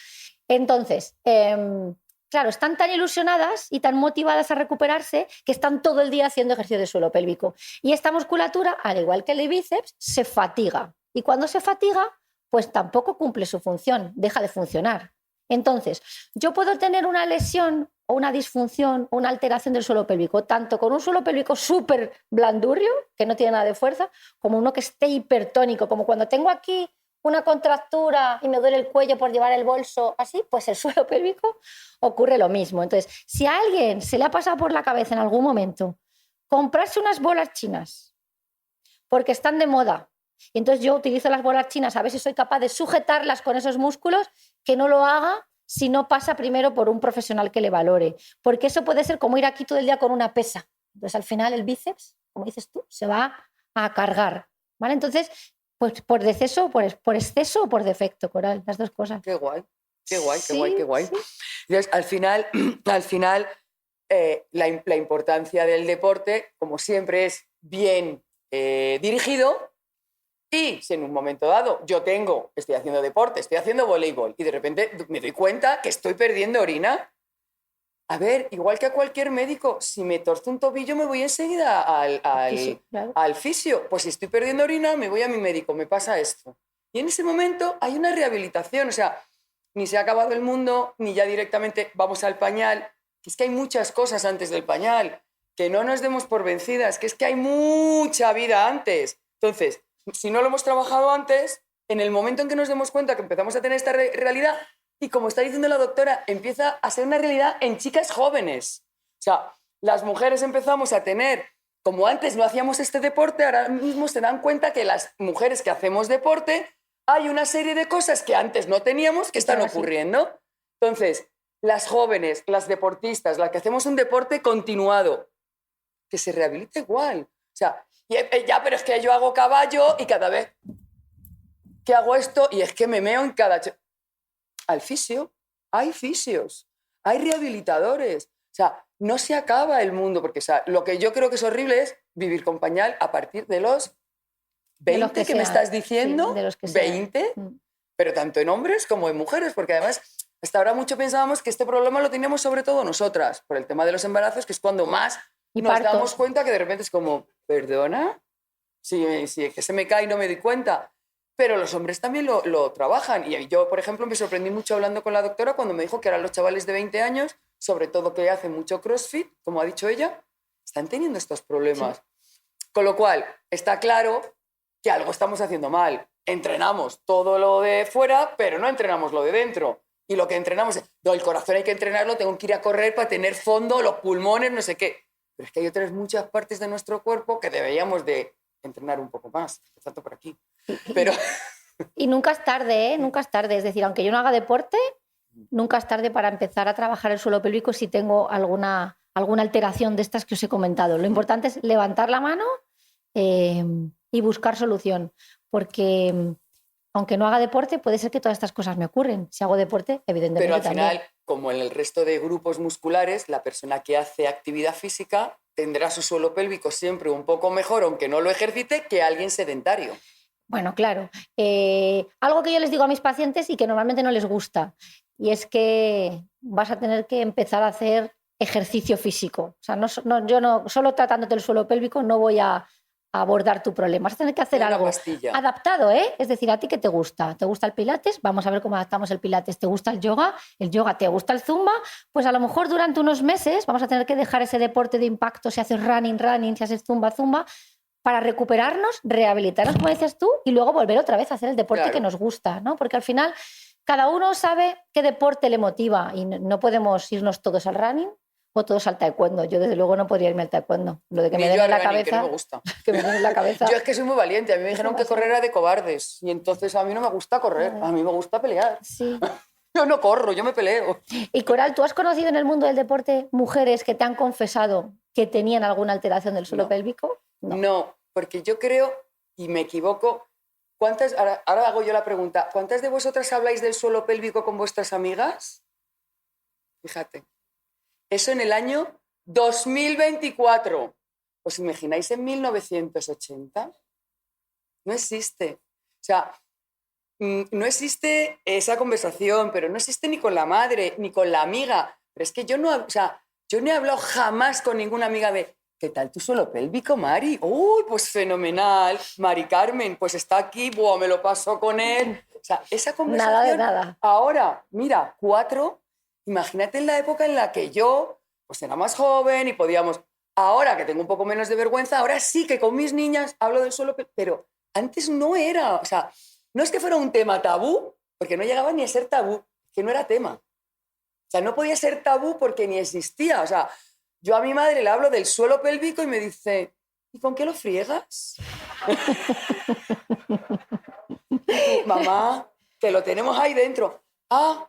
S4: Entonces, claro, están tan ilusionadas y tan motivadas a recuperarse que están todo el día haciendo ejercicio de suelo pélvico. Y esta musculatura, al igual que el bíceps, se fatiga. Y cuando se fatiga, pues tampoco cumple su función, deja de funcionar. Entonces, yo puedo tener una lesión o una disfunción o una alteración del suelo pélvico, tanto con un suelo pélvico súper blandurrio, que no tiene nada de fuerza, como uno que esté hipertónico, como cuando tengo aquí una contractura y me duele el cuello por llevar el bolso, así, pues el suelo pélvico ocurre lo mismo. Entonces, si a alguien se le ha pasado por la cabeza en algún momento comprarse unas bolas chinas porque están de moda, y entonces yo utilizo las bolas chinas a ver si soy capaz de sujetarlas con esos músculos, que no lo haga si no pasa primero por un profesional que le valore. Porque eso puede ser como ir aquí todo el día con una pesa. Entonces al final el bíceps, como dices tú, se va a cargar, ¿vale? Entonces, pues por exceso, por exceso o por defecto, Coral, las dos cosas.
S2: Qué guay, qué guay, qué guay,
S4: Sí,
S2: qué guay.
S4: sí.
S2: Entonces, al final la importancia del deporte, como siempre, es bien dirigido. Y si en un momento dado estoy haciendo deporte, estoy haciendo voleibol y de repente me doy cuenta que estoy perdiendo orina, a ver, igual que a cualquier médico, si me torce un tobillo me voy enseguida al fisio. Pues si estoy perdiendo orina me voy a mi médico, me pasa esto. Y en ese momento hay una rehabilitación, o sea, ni se ha acabado el mundo, ni ya directamente vamos al pañal, que es que hay muchas cosas antes del pañal, que no nos demos por vencidas, que es que hay mucha vida antes. Entonces, si no lo hemos trabajado antes, en el momento en que nos demos cuenta que empezamos a tener esta realidad, y como está diciendo la doctora, empieza a ser una realidad en chicas jóvenes. O sea, las mujeres empezamos a tener, como antes no hacíamos este deporte, ahora mismo se dan cuenta que las mujeres que hacemos deporte, hay una serie de cosas que antes no teníamos que están ocurriendo. Entonces, las jóvenes, las deportistas, las que hacemos un deporte continuado, que se rehabilita igual. O sea, ya, pero es que yo hago caballo y cada vez que hago esto, y es que me meo en cada... Al fisio, hay fisios, hay rehabilitadores. O sea, no se acaba el mundo, porque o sea, lo que yo creo que es horrible es vivir con pañal a partir de los 20 que me estás diciendo,
S4: sí, de los que
S2: 20, pero tanto en hombres como en mujeres, porque además hasta ahora mucho pensábamos que este problema lo teníamos sobre todo nosotras, por el tema de los embarazos, que es cuando más nos damos cuenta que de repente es como, ¿perdona? Si es que se me cae y no me doy cuenta. Pero los hombres también lo trabajan. Y yo, por ejemplo, me sorprendí mucho hablando con la doctora cuando me dijo que ahora los chavales de 20 años, sobre todo que hacen mucho CrossFit, como ha dicho ella, están teniendo estos problemas. Sí. Con lo cual, está claro que algo estamos haciendo mal. Entrenamos todo lo de fuera, pero no entrenamos lo de dentro. Y lo que entrenamos es, no, el corazón hay que entrenarlo, tengo que ir a correr para tener fondo, los pulmones, no sé qué. Pero es que hay otras muchas partes de nuestro cuerpo que deberíamos de entrenar un poco más, tanto por aquí. Pero...
S4: Y nunca es tarde, ¿eh? Nunca es tarde. Es decir, aunque yo no haga deporte, nunca es tarde para empezar a trabajar el suelo pélvico si tengo alguna alteración de estas que os he comentado. Lo importante es levantar la mano y buscar solución, porque aunque no haga deporte, puede ser que todas estas cosas me ocurren. Si hago deporte, evidentemente
S2: pero al final,
S4: también.
S2: Como en el resto de grupos musculares, la persona que hace actividad física tendrá su suelo pélvico siempre un poco mejor, aunque no lo ejercite, que alguien sedentario.
S4: Bueno, claro. Algo que yo les digo a mis pacientes y que normalmente no les gusta, y es que vas a tener que empezar a hacer ejercicio físico. O sea, yo no, solo tratándote el suelo pélvico no voy a abordar tu problema. Vas a tener que hacer algo adaptado, ¿eh? Es decir, ¿a ti qué te gusta? ¿Te gusta el pilates? Vamos a ver cómo adaptamos el pilates. ¿Te gusta el yoga? ¿El yoga te gusta el zumba? Pues a lo mejor durante unos meses vamos a tener que dejar ese deporte de impacto, si haces running, si haces zumba, para recuperarnos, rehabilitarnos, como decías tú, y luego volver otra vez a hacer el deporte que nos gusta, ¿no? Porque al final cada uno sabe qué deporte le motiva y no podemos irnos todos al running o todos al taekwondo. Yo desde luego no podría irme al taekwondo. Lo de que me den en la cabeza.
S2: Que no me gusta.
S4: Que me den en la cabeza.
S2: Yo es que soy muy valiente. A mí me dijeron que correr era de cobardes y entonces a mí no me gusta correr. A mí me gusta pelear.
S4: Sí.
S2: Yo no corro, yo me peleo.
S4: Y Coral, ¿tú has conocido en el mundo del deporte mujeres que te han confesado que tenían alguna alteración del suelo
S2: No.
S4: pélvico?
S2: No, porque yo creo, y me equivoco, ahora hago yo la pregunta, ¿cuántas de vosotras habláis del suelo pélvico con vuestras amigas? Fíjate, eso en el año 2024. ¿Os imagináis en 1980? No existe. O sea, no existe esa conversación, pero no existe ni con la madre, ni con la amiga. Pero es que yo no he hablado jamás con ninguna amiga de ¿qué tal tu suelo pélvico, Mari? Uy, pues fenomenal. Mari Carmen, pues está aquí, buah, me lo paso con él. O sea, esa conversación...
S4: Nada de nada.
S2: Ahora, mira, 4, imagínate en la época en la que yo pues era más joven y podíamos... Ahora que tengo un poco menos de vergüenza, ahora sí que con mis niñas hablo del suelo pélvico, pero antes no era, o sea, no es que fuera un tema tabú, porque no llegaba ni a ser tabú, que no era tema. O sea, no podía ser tabú porque ni existía. O sea, yo a mi madre le hablo del suelo pélvico y me dice, ¿y con qué lo friegas? Mamá, que lo tenemos ahí dentro. Ah,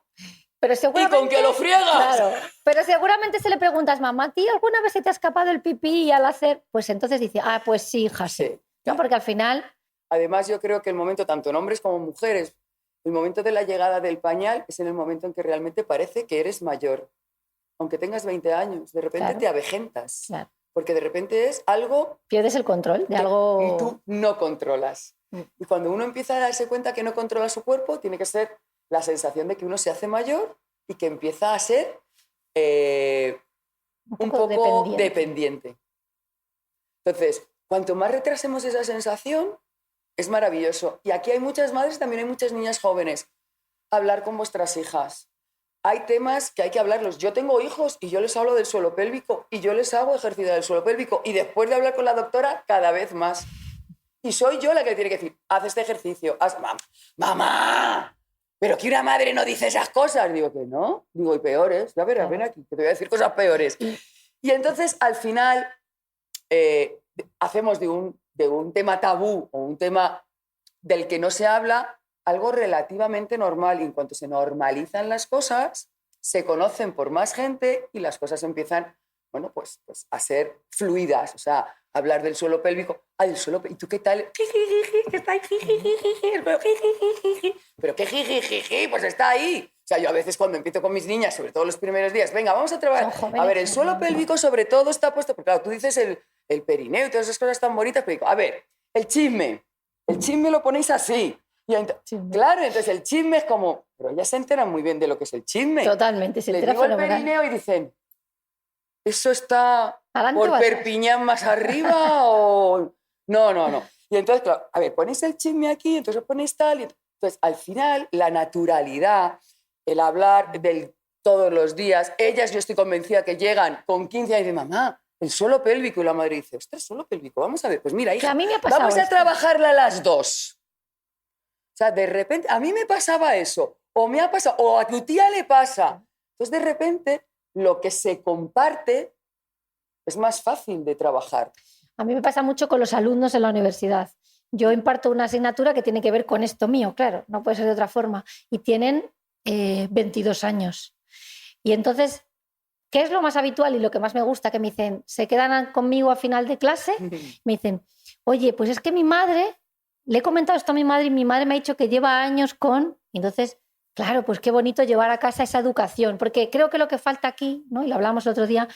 S4: Pero
S2: ¿y
S4: seguramente,
S2: con qué lo friegas?
S4: claro, pero seguramente se le preguntas, mamá, ¿tío, alguna vez se te ha escapado el pipí al hacer? Pues entonces dice, pues sí, hija, sí.
S2: Sí,
S4: ¿No?
S2: claro.
S4: Porque al final,
S2: Además, yo creo que el momento, tanto en hombres como en mujeres, el momento de la llegada del pañal es en el momento en que realmente parece que eres mayor. Aunque tengas 20 años, de repente
S4: Claro.
S2: te avejentas.
S4: claro,
S2: Porque de repente es algo
S4: pierdes el control de
S2: que
S4: algo...
S2: tú no controlas.
S4: Mm.
S2: Y cuando uno empieza a darse cuenta que no controla su cuerpo, tiene que ser la sensación de que uno se hace mayor y que empieza a ser un poco dependiente. Entonces, cuanto más retrasemos esa sensación, es maravilloso. Y aquí hay muchas madres, también hay muchas niñas jóvenes. Hablar con vuestras hijas. Hay temas que hay que hablarlos. Yo tengo hijos y yo les hablo del suelo pélvico y yo les hago ejercicio del suelo pélvico y después de hablar con la doctora, cada vez más. Y soy yo la que tiene que decir, haz este ejercicio, ¡Mamá! ¿Pero que una madre no dice esas cosas? Digo que no. Digo, y peores. Ya verás, ven aquí, que te voy a decir cosas peores. Y entonces, al final, hacemos de un tema tabú o un tema del que no se habla algo relativamente normal. Y en cuanto se normalizan las cosas, se conocen por más gente y las cosas empiezan, bueno, pues a ser fluidas. O sea, hablar del suelo pélvico. El suelo pélvico. ¿Y tú qué tal? Que está ahí. Pero qué jijijiji, pues está ahí. O sea, yo a veces cuando empiezo con mis niñas, sobre todo los primeros días, venga, vamos a trabajar.
S4: Son jóvenes,
S2: A ver, el suelo pélvico sobre todo está puesto, porque claro, tú dices el perineo y todas esas cosas tan bonitas, pero digo, a ver, el chisme lo ponéis así. Y claro, entonces el chisme es como, pero ellas se enteran muy bien de lo que es el chisme.
S4: Totalmente, se
S2: Les
S4: entera
S2: digo el
S4: fenomenal.
S2: perineo y dicen, ¿eso está
S4: ¿Adelante
S2: por
S4: o atrás?
S2: Perpiñán más arriba o...? No. Y entonces, claro, a ver, ponéis el chisme aquí, entonces ponéis tal... Entonces, al final, la naturalidad, el hablar del todos los días, ellas yo estoy convencida que llegan con 15 años y dicen, mamá, el suelo pélvico. Y la madre dice, ostras, suelo pélvico, vamos a ver. Pues mira,
S4: Que
S2: hija,
S4: a mí me ha pasado
S2: vamos a
S4: esto.
S2: trabajarla las dos. O sea, de repente, a mí me pasaba eso, o me ha pasado, o a tu tía le pasa. Entonces, de repente, lo que se comparte es más fácil de trabajar.
S4: A mí me pasa mucho con los alumnos en la universidad. Yo imparto una asignatura que tiene que ver con esto mío, claro, no puede ser de otra forma. Y tienen 22 años. Y entonces, ¿qué es lo más habitual y lo que más me gusta? Que me dicen, se quedan conmigo a final de clase, me dicen, oye, pues es que mi madre, le he comentado esto a mi madre y mi madre me ha dicho que lleva años con... Y entonces, claro, pues qué bonito llevar a casa esa educación, porque creo que lo que falta aquí, ¿no? Y lo hablamos el otro día,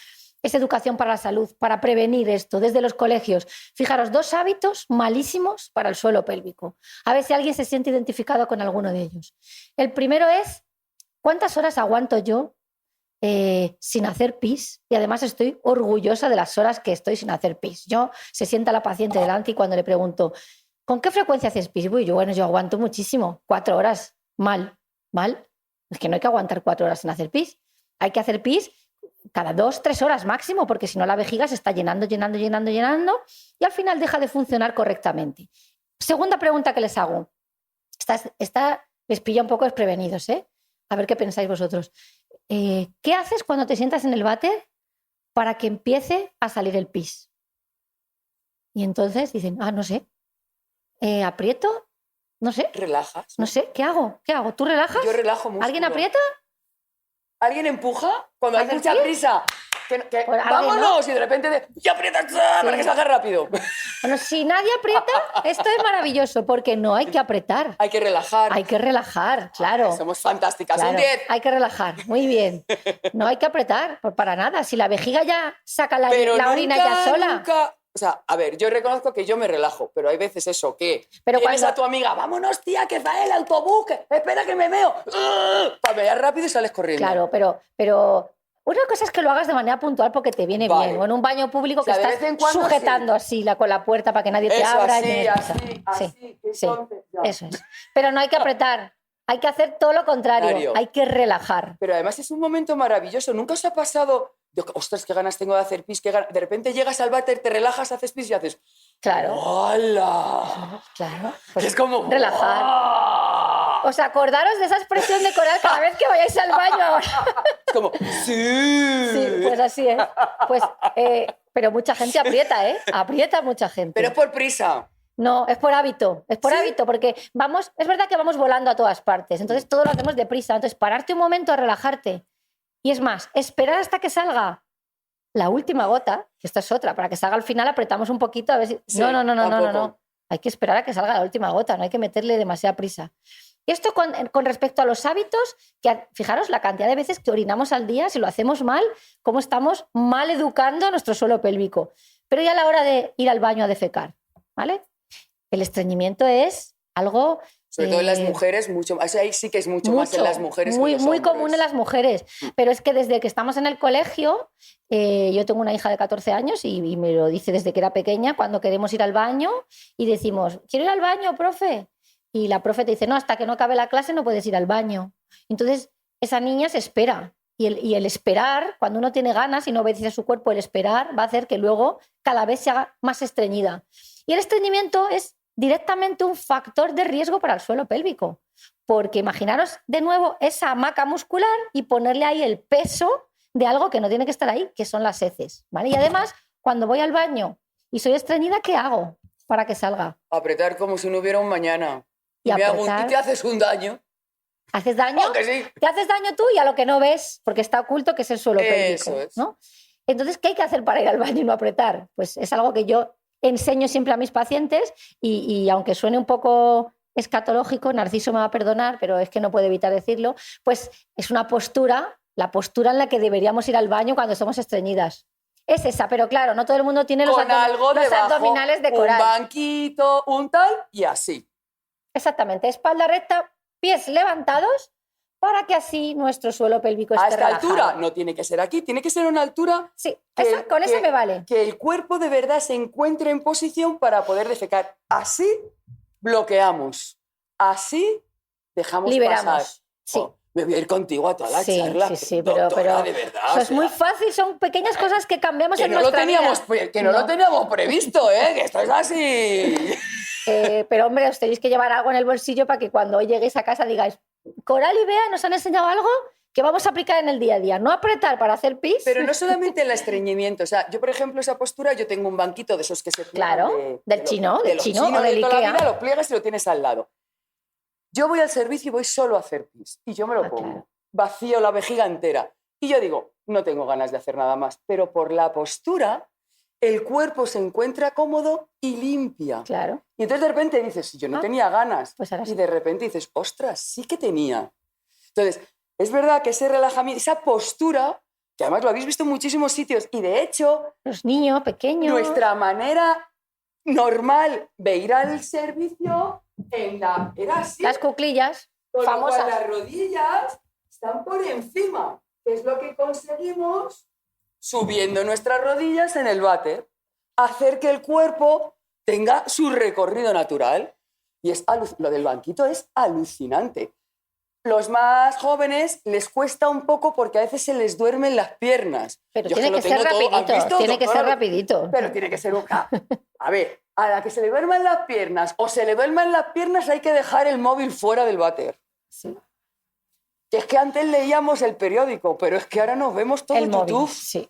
S4: es educación para la salud, para prevenir esto desde los colegios. Fijaros, 2 hábitos malísimos para el suelo pélvico. A ver si alguien se siente identificado con alguno de ellos. El primero es, ¿cuántas horas aguanto yo sin hacer pis? Y además estoy orgullosa de las horas que estoy sin hacer pis. Se sienta la paciente delante y cuando le pregunto, ¿con qué frecuencia haces pis? Uy, yo aguanto muchísimo, 4 horas. Mal. Es que no hay que aguantar 4 horas sin hacer pis. Hay que hacer pis cada 2-3 horas máximo, porque si no la vejiga se está llenando y al final deja de funcionar correctamente. Segunda pregunta que les hago. Esta les pilla un poco desprevenidos, ¿eh? A ver qué pensáis vosotros. ¿Qué haces cuando te sientas en el váter para que empiece a salir el pis? Y entonces dicen, no sé, aprieto, No sé.
S2: Relajas.
S4: No sé, ¿qué hago? ¿Qué hago? ¿Tú relajas?
S2: Yo relajo mucho.
S4: ¿Alguien aprieta?
S2: ¿Alguien empuja? Cuando hay
S4: ¿Haces
S2: mucha
S4: así?
S2: prisa.
S4: Pues alguien,
S2: ¡Vámonos! Y de repente ¡ya aprietas! Para que salga rápido.
S4: Bueno, si nadie aprieta, esto es maravilloso, porque no hay que apretar.
S2: Hay que relajar.
S4: Hay que relajar, claro.
S2: Somos fantásticas.
S4: Claro,
S2: Un 10.
S4: hay que relajar, muy bien. No hay que apretar, pues para nada. Si la vejiga ya saca la orina ya sola.
S2: Nunca... O sea, a ver, yo reconozco que yo me relajo, pero hay veces eso, que
S4: Pero
S2: tienes
S4: cuando-
S2: a tu amiga, vámonos, tía, que va el autobús, que espera que me meo. Para mear rápido y sales corriendo.
S4: Claro, pero una cosa es que lo hagas de manera puntual porque te viene
S2: Vale.
S4: bien. O en un baño público
S2: O sea,
S4: que
S2: de
S4: estás
S2: vez en cuando
S4: sujetando así con la puerta para que nadie te
S2: Eso,
S4: abra.
S2: así,
S4: y tienes prisa.
S2: así,
S4: Sí,
S2: que
S4: sí,
S2: entonces, ya.
S4: eso es. Pero no hay que apretar. Hay que hacer todo lo contrario.
S2: Contrario.
S4: Hay que relajar.
S2: Pero además es un momento maravilloso. ¿Nunca os ha pasado? Ostras, qué ganas tengo de hacer pis, de repente llegas al váter, te relajas, haces pis y haces...
S4: Claro.
S2: ¡Hola!
S4: Claro.
S2: Que es como...
S4: relajar.
S2: ¡ah!
S4: O sea, acordaros de esa expresión de Coral cada vez que vayáis al baño ahora.
S2: Es como... ¡Sí!
S4: Sí, pues así es. Pues, pero mucha gente aprieta, ¿eh? Aprieta mucha gente.
S2: Pero es por prisa.
S4: No, es por hábito,
S2: ¿Sí?
S4: hábito, porque vamos, es verdad que vamos volando a todas partes, entonces todo lo hacemos deprisa, entonces pararte un momento a relajarte y es más, esperar hasta que salga la última gota, que esta es otra, para que salga al final apretamos un poquito a ver si...
S2: Sí,
S4: no,
S2: tampoco.
S4: hay que esperar a que salga la última gota, no hay que meterle demasiada prisa. Y esto con respecto a los hábitos, que fijaros la cantidad de veces que orinamos al día, si lo hacemos mal, cómo estamos mal educando nuestro suelo pélvico. Pero ya a la hora de ir al baño a defecar, ¿vale? El estreñimiento es algo...
S2: Sobre todo en las mujeres, mucho más. Ahí sí que es mucho más en las mujeres.
S4: Muy,
S2: que en los
S4: muy
S2: hombres.
S4: común en las mujeres. Pero es que desde que estamos en el colegio, yo tengo una hija de 14 años y me lo dice desde que era pequeña, cuando queremos ir al baño y decimos, quiero ir al baño, profe. Y la profe te dice, no, hasta que no acabe la clase no puedes ir al baño. Entonces, esa niña se espera. Y el esperar, cuando uno tiene ganas y no obedece a su cuerpo, el esperar va a hacer que luego cada vez se haga más estreñida. Y el estreñimiento es directamente un factor de riesgo para el suelo pélvico. Porque imaginaros de nuevo esa hamaca muscular y ponerle ahí el peso de algo que no tiene que estar ahí, que son las heces, ¿vale? Y además, cuando voy al baño y soy estreñida, ¿qué hago para que salga?
S2: Apretar como si no hubiera un mañana.
S4: Y
S2: me hago
S4: apretar.
S2: y te haces un daño.
S4: ¿Haces daño?
S2: ¡Oh, que sí!
S4: Te haces daño tú y a lo que no ves, porque está oculto, que es el suelo pélvico.
S2: Eso es.
S4: ¿No? Entonces, ¿qué hay que hacer para ir al baño y no apretar? Pues es algo que yo enseño siempre a mis pacientes y aunque suene un poco escatológico, Narciso me va a perdonar, pero es que no puedo evitar decirlo, pues es una postura, la postura en la que deberíamos ir al baño cuando somos estreñidas. Es esa, pero claro, no todo el mundo tiene los
S2: Con algo
S4: los
S2: debajo,
S4: abdominales de Coral.
S2: un banquito, un tal, y así.
S4: Exactamente, espalda recta, pies levantados, para que así nuestro suelo pélvico esté
S2: A esta
S4: relajado.
S2: altura no tiene que ser aquí, tiene que ser una altura
S4: Sí,
S2: que-
S4: con eso
S2: que-
S4: me vale.
S2: que el cuerpo de verdad se encuentre en posición para poder defecar. Así bloqueamos. Así dejamos
S4: Liberamos.
S2: pasar.
S4: Sí.
S2: Oh, me voy a ir contigo a toda la
S4: Sí,
S2: charla.
S4: sí,
S2: Doctora,
S4: pero
S2: de verdad.
S4: eso
S2: o
S4: es muy
S2: sea,
S4: fácil, son pequeñas cosas que cambiamos
S2: que
S4: en
S2: no lo
S4: nuestra
S2: teníamos,
S4: vida.
S2: que no lo teníamos previsto, ¿eh? Que esto es así.
S4: Pero hombre, os tenéis que llevar algo en el bolsillo para que cuando hoy lleguéis a casa digáis, Coral y Bea nos han enseñado algo que vamos a aplicar en el día a día. No apretar para hacer pis.
S2: Pero no solamente el estreñimiento. O sea, yo, por ejemplo, esa postura, yo tengo un banquito de esos que se pliegan
S4: Claro, del
S2: los-
S4: chino,
S2: de
S4: del
S2: los
S4: chino o
S2: chinos
S4: del
S2: de toda la
S4: Ikea.
S2: vida, lo pliegas y lo tienes al lado. Yo voy al servicio y voy solo a hacer pis. Y yo me lo
S4: Ah,
S2: pongo.
S4: claro.
S2: Vacío la vejiga entera. Y yo digo, no tengo ganas de hacer nada más. Pero por la postura, el cuerpo se encuentra cómodo y limpia.
S4: Claro,
S2: Y entonces de repente dices, yo no
S4: Ah,
S2: tenía ganas.
S4: pues ahora
S2: Y
S4: sí.
S2: de repente dices, ostras, sí que tenía. Entonces, es verdad que ese relajamiento, esa postura, que además lo habéis visto en muchísimos sitios, y de hecho,
S4: los niños pequeños.
S2: nuestra manera normal de ir al servicio era así,
S4: Las cuclillas
S2: con lo cual
S4: famosas.
S2: las rodillas están por encima, que es lo que conseguimos subiendo nuestras rodillas en el váter, hacer que el cuerpo tenga su recorrido natural. Y lo del banquito es alucinante. Los más jóvenes les cuesta un poco porque a veces se les duermen las piernas.
S4: Pero
S2: Yo
S4: tiene
S2: lo
S4: que ser
S2: tengo todo. ¿Has
S4: rapidito,
S2: visto,
S4: tiene que ser
S2: doctora?
S4: rapidito.
S2: Pero tiene que ser un... A ver, a la que se le duerman las piernas o se le duerman las piernas hay que dejar el móvil fuera del váter.
S4: Sí.
S2: Que es que antes leíamos el periódico, pero es que ahora nos vemos todo
S4: El
S2: en
S4: móvil,
S2: YouTube
S4: sí.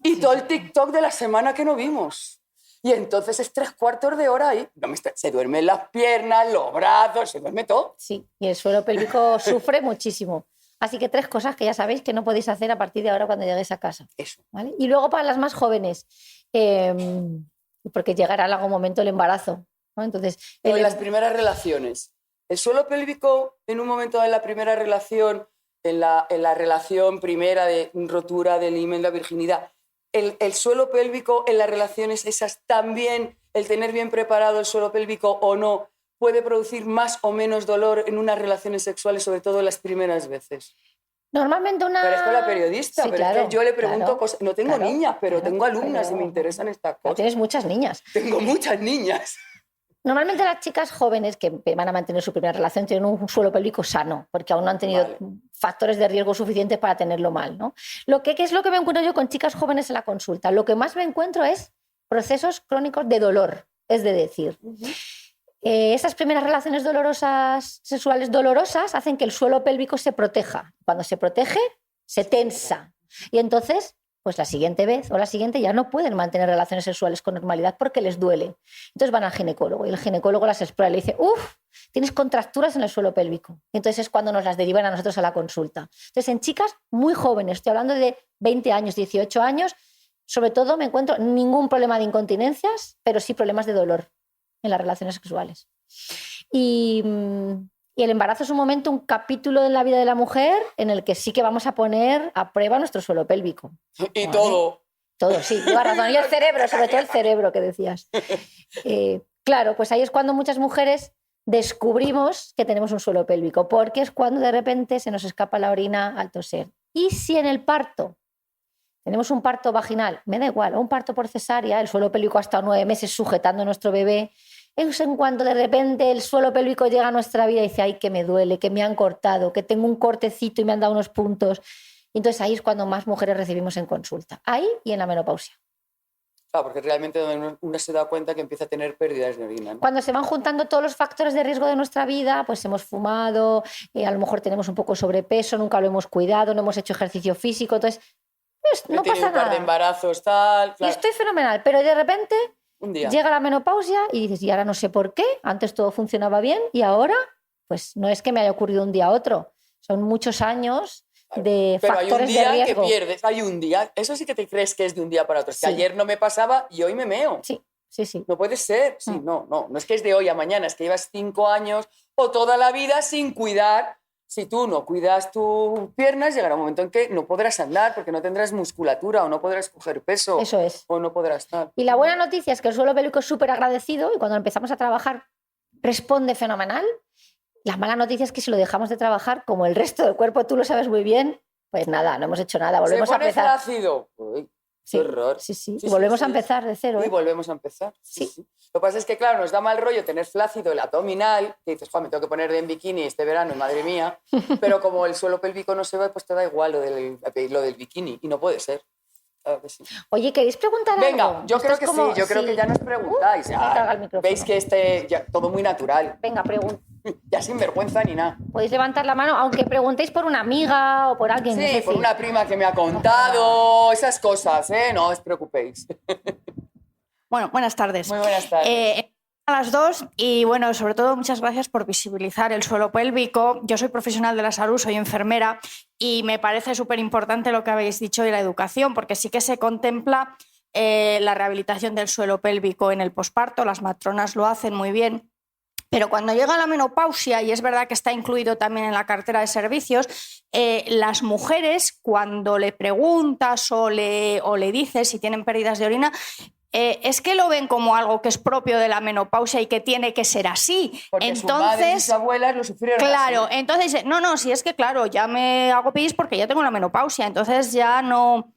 S2: y todo el TikTok de la semana que no vimos. Y entonces es 3/4 de hora ahí. Se duermen las piernas, los brazos, se duerme todo.
S4: Sí, y el suelo pélvico sufre muchísimo. Así que 3 cosas que ya sabéis que no podéis hacer a partir de ahora cuando lleguéis a casa.
S2: Eso.
S4: ¿Vale? Y luego para las más jóvenes, porque llegará en algún momento el embarazo, ¿no? Entonces,
S2: En las primeras relaciones. El suelo pélvico, en un momento de la primera relación, en la relación primera de rotura del himen, la virginidad, el suelo pélvico en las relaciones esas también, el tener bien preparado el suelo pélvico o no, puede producir más o menos dolor en unas relaciones sexuales, sobre todo las primeras veces.
S4: Normalmente una...
S2: Parezco la periodista,
S4: Sí,
S2: pero
S4: claro,
S2: es que yo le pregunto
S4: claro,
S2: cosas. No tengo
S4: claro,
S2: niñas, pero
S4: claro,
S2: tengo alumnas
S4: pero-
S2: y me interesan estas cosas.
S4: Tienes muchas niñas.
S2: Tengo muchas niñas.
S4: Normalmente las chicas jóvenes que van a mantener su primera relación tienen un suelo pélvico sano, porque aún no han tenido
S2: Vale.
S4: factores de riesgo suficientes para tenerlo mal, ¿no? ¿Qué es lo que me encuentro yo con chicas jóvenes en la consulta? Lo que más me encuentro es procesos crónicos de dolor, es decir, esas primeras relaciones sexuales dolorosas hacen que el suelo pélvico se proteja. Cuando se protege, se tensa. Y entonces, pues la siguiente vez o la siguiente ya no pueden mantener relaciones sexuales con normalidad porque les duele. Entonces van al ginecólogo y el ginecólogo las explora y le dice, tienes contracturas en el suelo pélvico. Y entonces es cuando nos las derivan a nosotros a la consulta. Entonces en chicas muy jóvenes, estoy hablando de 20 años, 18 años, sobre todo me encuentro ningún problema de incontinencias, pero sí problemas de dolor en las relaciones sexuales. Y el embarazo es un momento, un capítulo en la vida de la mujer en el que sí que vamos a poner a prueba nuestro suelo pélvico.
S2: Y
S4: ¿Vale?
S2: todo.
S4: Todo, sí, lleva razón. Y el cerebro, sobre todo el cerebro que decías. Claro, pues ahí es cuando muchas mujeres descubrimos que tenemos un suelo pélvico, porque es cuando de repente se nos escapa la orina al toser. Y si en el parto tenemos un parto vaginal, me da igual, o un parto por cesárea, el suelo pélvico ha estado 9 meses sujetando a nuestro bebé, es en cuanto de repente el suelo pélvico llega a nuestra vida y dice, ay, que me duele, que me han cortado, que tengo un cortecito y me han dado unos puntos. Y entonces ahí es cuando más mujeres recibimos en consulta. Ahí y en la menopausia.
S2: Claro, porque realmente uno se da cuenta que empieza a tener pérdidas de orina, ¿no?
S4: Cuando se van juntando todos los factores de riesgo de nuestra vida, pues hemos fumado, a lo mejor tenemos un poco de sobrepeso, nunca lo hemos cuidado, no hemos hecho ejercicio físico, entonces no
S2: He tenido
S4: pasa
S2: un par de
S4: nada.
S2: embarazos, tal,
S4: Y
S2: claro.
S4: estoy fenomenal, pero de repente
S2: Un día.
S4: llega la menopausia y dices, y ahora no sé por qué, antes todo funcionaba bien y ahora, pues no es que me haya ocurrido un día a otro, son muchos años de
S2: Pero hay un
S4: factores de
S2: día que
S4: riesgo.
S2: pierdes, hay un día, eso sí que te crees que es de un día para otro. Es que
S4: Sí.
S2: ayer no me pasaba y hoy me meo.
S4: Sí, sí, sí.
S2: No puede ser, sí, no es que es de hoy a mañana, es que llevas 5 años o toda la vida sin cuidar. Si tú no cuidas tus piernas, llegará un momento en que no podrás andar porque no tendrás musculatura o no podrás coger peso.
S4: Eso es.
S2: O no podrás estar.
S4: Y la buena noticia es que el suelo pélvico es súper agradecido y cuando empezamos a trabajar responde fenomenal. La mala noticia es que si lo dejamos de trabajar, como el resto del cuerpo, tú lo sabes muy bien, pues nada, no hemos hecho nada, volvemos
S2: Se
S4: a
S2: pone
S4: empezar.
S2: flácido. Uy,
S4: Sí,
S2: qué horror.
S4: sí, sí.
S2: Sí,
S4: Y volvemos
S2: sí,
S4: a empezar de cero.
S2: Y
S4: ¿eh?
S2: volvemos a empezar. Sí,
S4: Sí.
S2: sí. Lo que pasa es que, claro, nos da mal rollo tener flácido el abdominal, que dices, me tengo que poner en bikini este verano, y madre mía, pero como el suelo pélvico no se ve, pues te da igual lo del bikini, y no puede ser. Claro que sí.
S4: Oye, ¿queréis preguntar
S2: Venga,
S4: algo?
S2: yo
S4: Esto
S2: creo
S4: es
S2: que
S4: como-
S2: sí, yo creo que ya nos preguntáis.
S4: me carga el micrófono.
S2: Veis que ya, todo muy natural,
S4: Venga,
S2: ya sin vergüenza ni nada.
S4: podéis levantar la mano, aunque preguntéis por una amiga o por alguien.
S2: Sí,
S4: es decir,
S2: por una prima que me ha contado, esas cosas, ¿eh? No os preocupéis.
S5: Bueno, buenas tardes.
S2: Muy buenas tardes.
S5: A las dos y bueno, sobre todo muchas gracias por visibilizar el suelo pélvico. Yo soy profesional de la salud, soy enfermera y me parece súper importante lo que habéis dicho de la educación, porque sí que se contempla la rehabilitación del suelo pélvico en el posparto, las matronas lo hacen muy bien. Pero cuando llega la menopausia, y es verdad que está incluido también en la cartera de servicios, las mujeres, cuando le preguntas o le dices si tienen pérdidas de orina, es que lo ven como algo que es propio de la menopausia y que tiene que ser así.
S2: Porque sus madres y sus abuelas lo sufrieron
S5: claro,
S2: así.
S5: entonces, no, si es que claro, ya me hago pis porque ya tengo la menopausia, entonces ya no...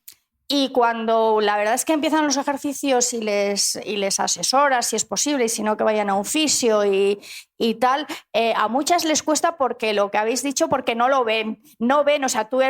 S5: Y cuando la verdad es que empiezan los ejercicios y les asesoras si es posible y si no que vayan a un fisio y y tal, a muchas les cuesta porque lo que habéis dicho, porque no lo ven. No ven, o sea, tú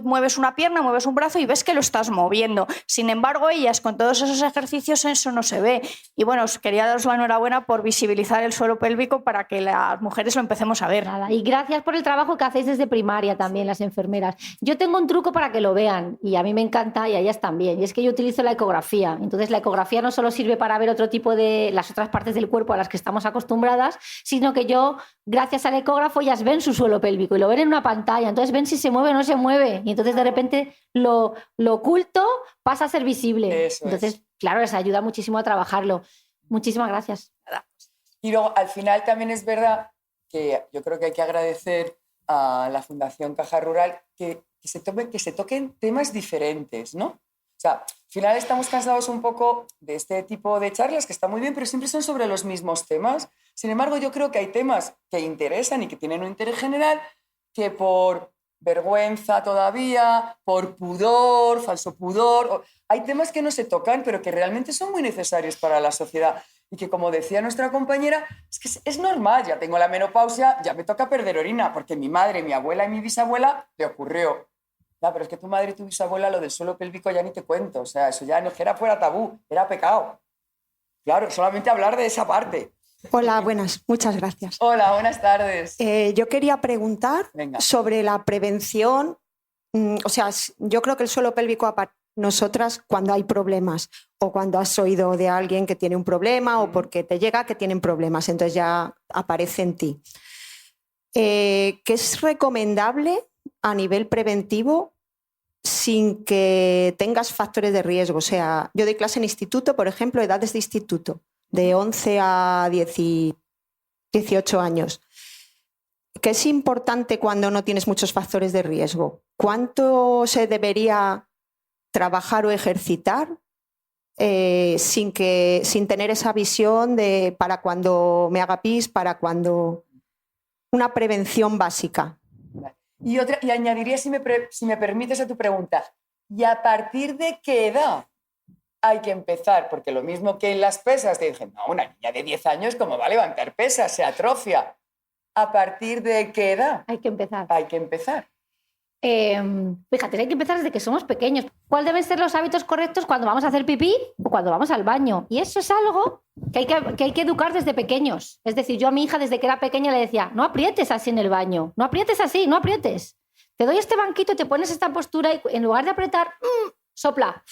S5: mueves una pierna, mueves un brazo y ves que lo estás moviendo. Sin embargo, ellas con todos esos ejercicios eso no se ve. Y bueno, os quería daros la enhorabuena por visibilizar el suelo pélvico para que las mujeres lo empecemos a ver.
S4: Nada. Y gracias por el trabajo que hacéis desde primaria también, las enfermeras. Yo tengo un truco para que lo vean y a mí me encanta y a ellas también. Y es que yo utilizo la ecografía. Entonces la ecografía no solo sirve para ver otro tipo de las otras partes del cuerpo a las que estamos acostumbradas, sino que yo, gracias al ecógrafo, ellas ven su suelo pélvico y lo ven en una pantalla. Entonces ven si se mueve o no se mueve. Y entonces de repente lo oculto pasa a ser visible.
S2: Eso
S4: entonces,
S2: es.
S4: claro, les ayuda muchísimo a trabajarlo. Muchísimas gracias.
S2: Y luego, al final, también es verdad que yo creo que hay que agradecer a la Fundación Caja Rural que se toquen temas diferentes, ¿no? O sea, al final estamos cansados un poco de este tipo de charlas, que está muy bien, pero siempre son sobre los mismos temas. Sin embargo, yo creo que hay temas que interesan y que tienen un interés general que por vergüenza todavía, por pudor, falso pudor, hay temas que no se tocan, pero que realmente son muy necesarios para la sociedad. Y que, como decía nuestra compañera, es que es normal, ya tengo la menopausia, ya me toca perder orina, porque mi madre, mi abuela y mi bisabuela le ocurrió. Ya, pero es que tu madre y tu bisabuela, lo del suelo pélvico ya ni te cuento. O sea, eso ya no fuera tabú, era pecado. Claro, solamente hablar de esa parte.
S6: Hola, buenas, muchas gracias.
S2: Hola, buenas tardes.
S6: Yo quería preguntar
S2: Venga.
S6: sobre la prevención. O sea, yo creo que el suelo pélvico, nosotras, cuando hay problemas o cuando has oído de alguien que tiene un problema o porque te llega que tienen problemas, entonces ya aparece en ti. ¿Qué es recomendable a nivel preventivo sin que tengas factores de riesgo? O sea, yo doy clase en instituto, por ejemplo, edades de instituto, de 11 a 18 años. ¿Qué es importante cuando no tienes muchos factores de riesgo? ¿Cuánto se debería trabajar o ejercitar sin tener esa visión de para cuando me haga pis, para cuando... Una prevención básica.
S2: Y añadiría, si me permites, a tu pregunta, ¿y a partir de qué edad hay que empezar? Porque lo mismo que en las pesas, te dicen, no, una niña de 10 años, ¿cómo va a levantar pesas? Se atrofia. ¿A partir de qué edad
S4: Hay que empezar.
S2: hay que empezar?
S4: Fíjate, hay que empezar desde que somos pequeños. ¿Cuáles deben ser los hábitos correctos cuando vamos a hacer pipí o cuando vamos al baño? Y eso es algo que hay que educar desde pequeños. Es decir, yo a mi hija desde que era pequeña le decía, no aprietes así en el baño, no aprietes así, no aprietes. Te doy este banquito, te pones esta postura y en lugar de apretar, sopla.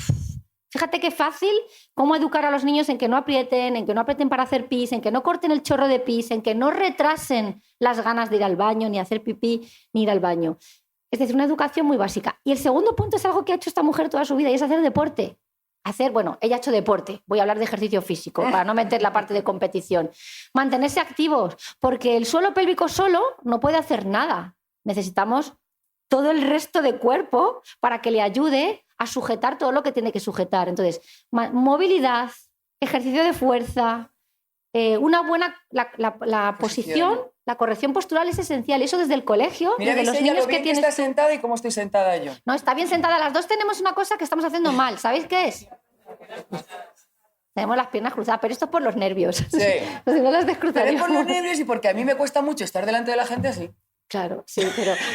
S4: Fíjate qué fácil cómo educar a los niños en que no aprieten para hacer pis, en que no corten el chorro de pis, en que no retrasen las ganas de ir al baño, ni hacer pipí, ni ir al baño. Es decir, una educación muy básica. Y el segundo punto es algo que ha hecho esta mujer toda su vida y es hacer deporte. Ella ha hecho deporte. Voy a hablar de ejercicio físico para no meter la parte de competición. Mantenerse activos, porque el suelo pélvico solo no puede hacer nada. Necesitamos todo el resto de cuerpo para que le ayude a sujetar todo lo que tiene que sujetar. Entonces, movilidad, ejercicio de fuerza, una buena la posición, la corrección postural es esencial. Eso desde el colegio,
S2: Mira,
S4: desde los
S2: ella
S4: niños
S2: lo bien que está sentada y cómo estoy sentada yo.
S4: No, está bien sentada. Las dos tenemos una cosa que estamos haciendo mal. ¿Sabéis qué es? Tenemos las piernas cruzadas, pero esto es por los nervios.
S2: Sí.
S4: Si no las
S2: Pero
S4: descruzaríamos.
S2: es por los nervios y porque a mí me cuesta mucho estar delante de la gente así.
S4: Claro, sí,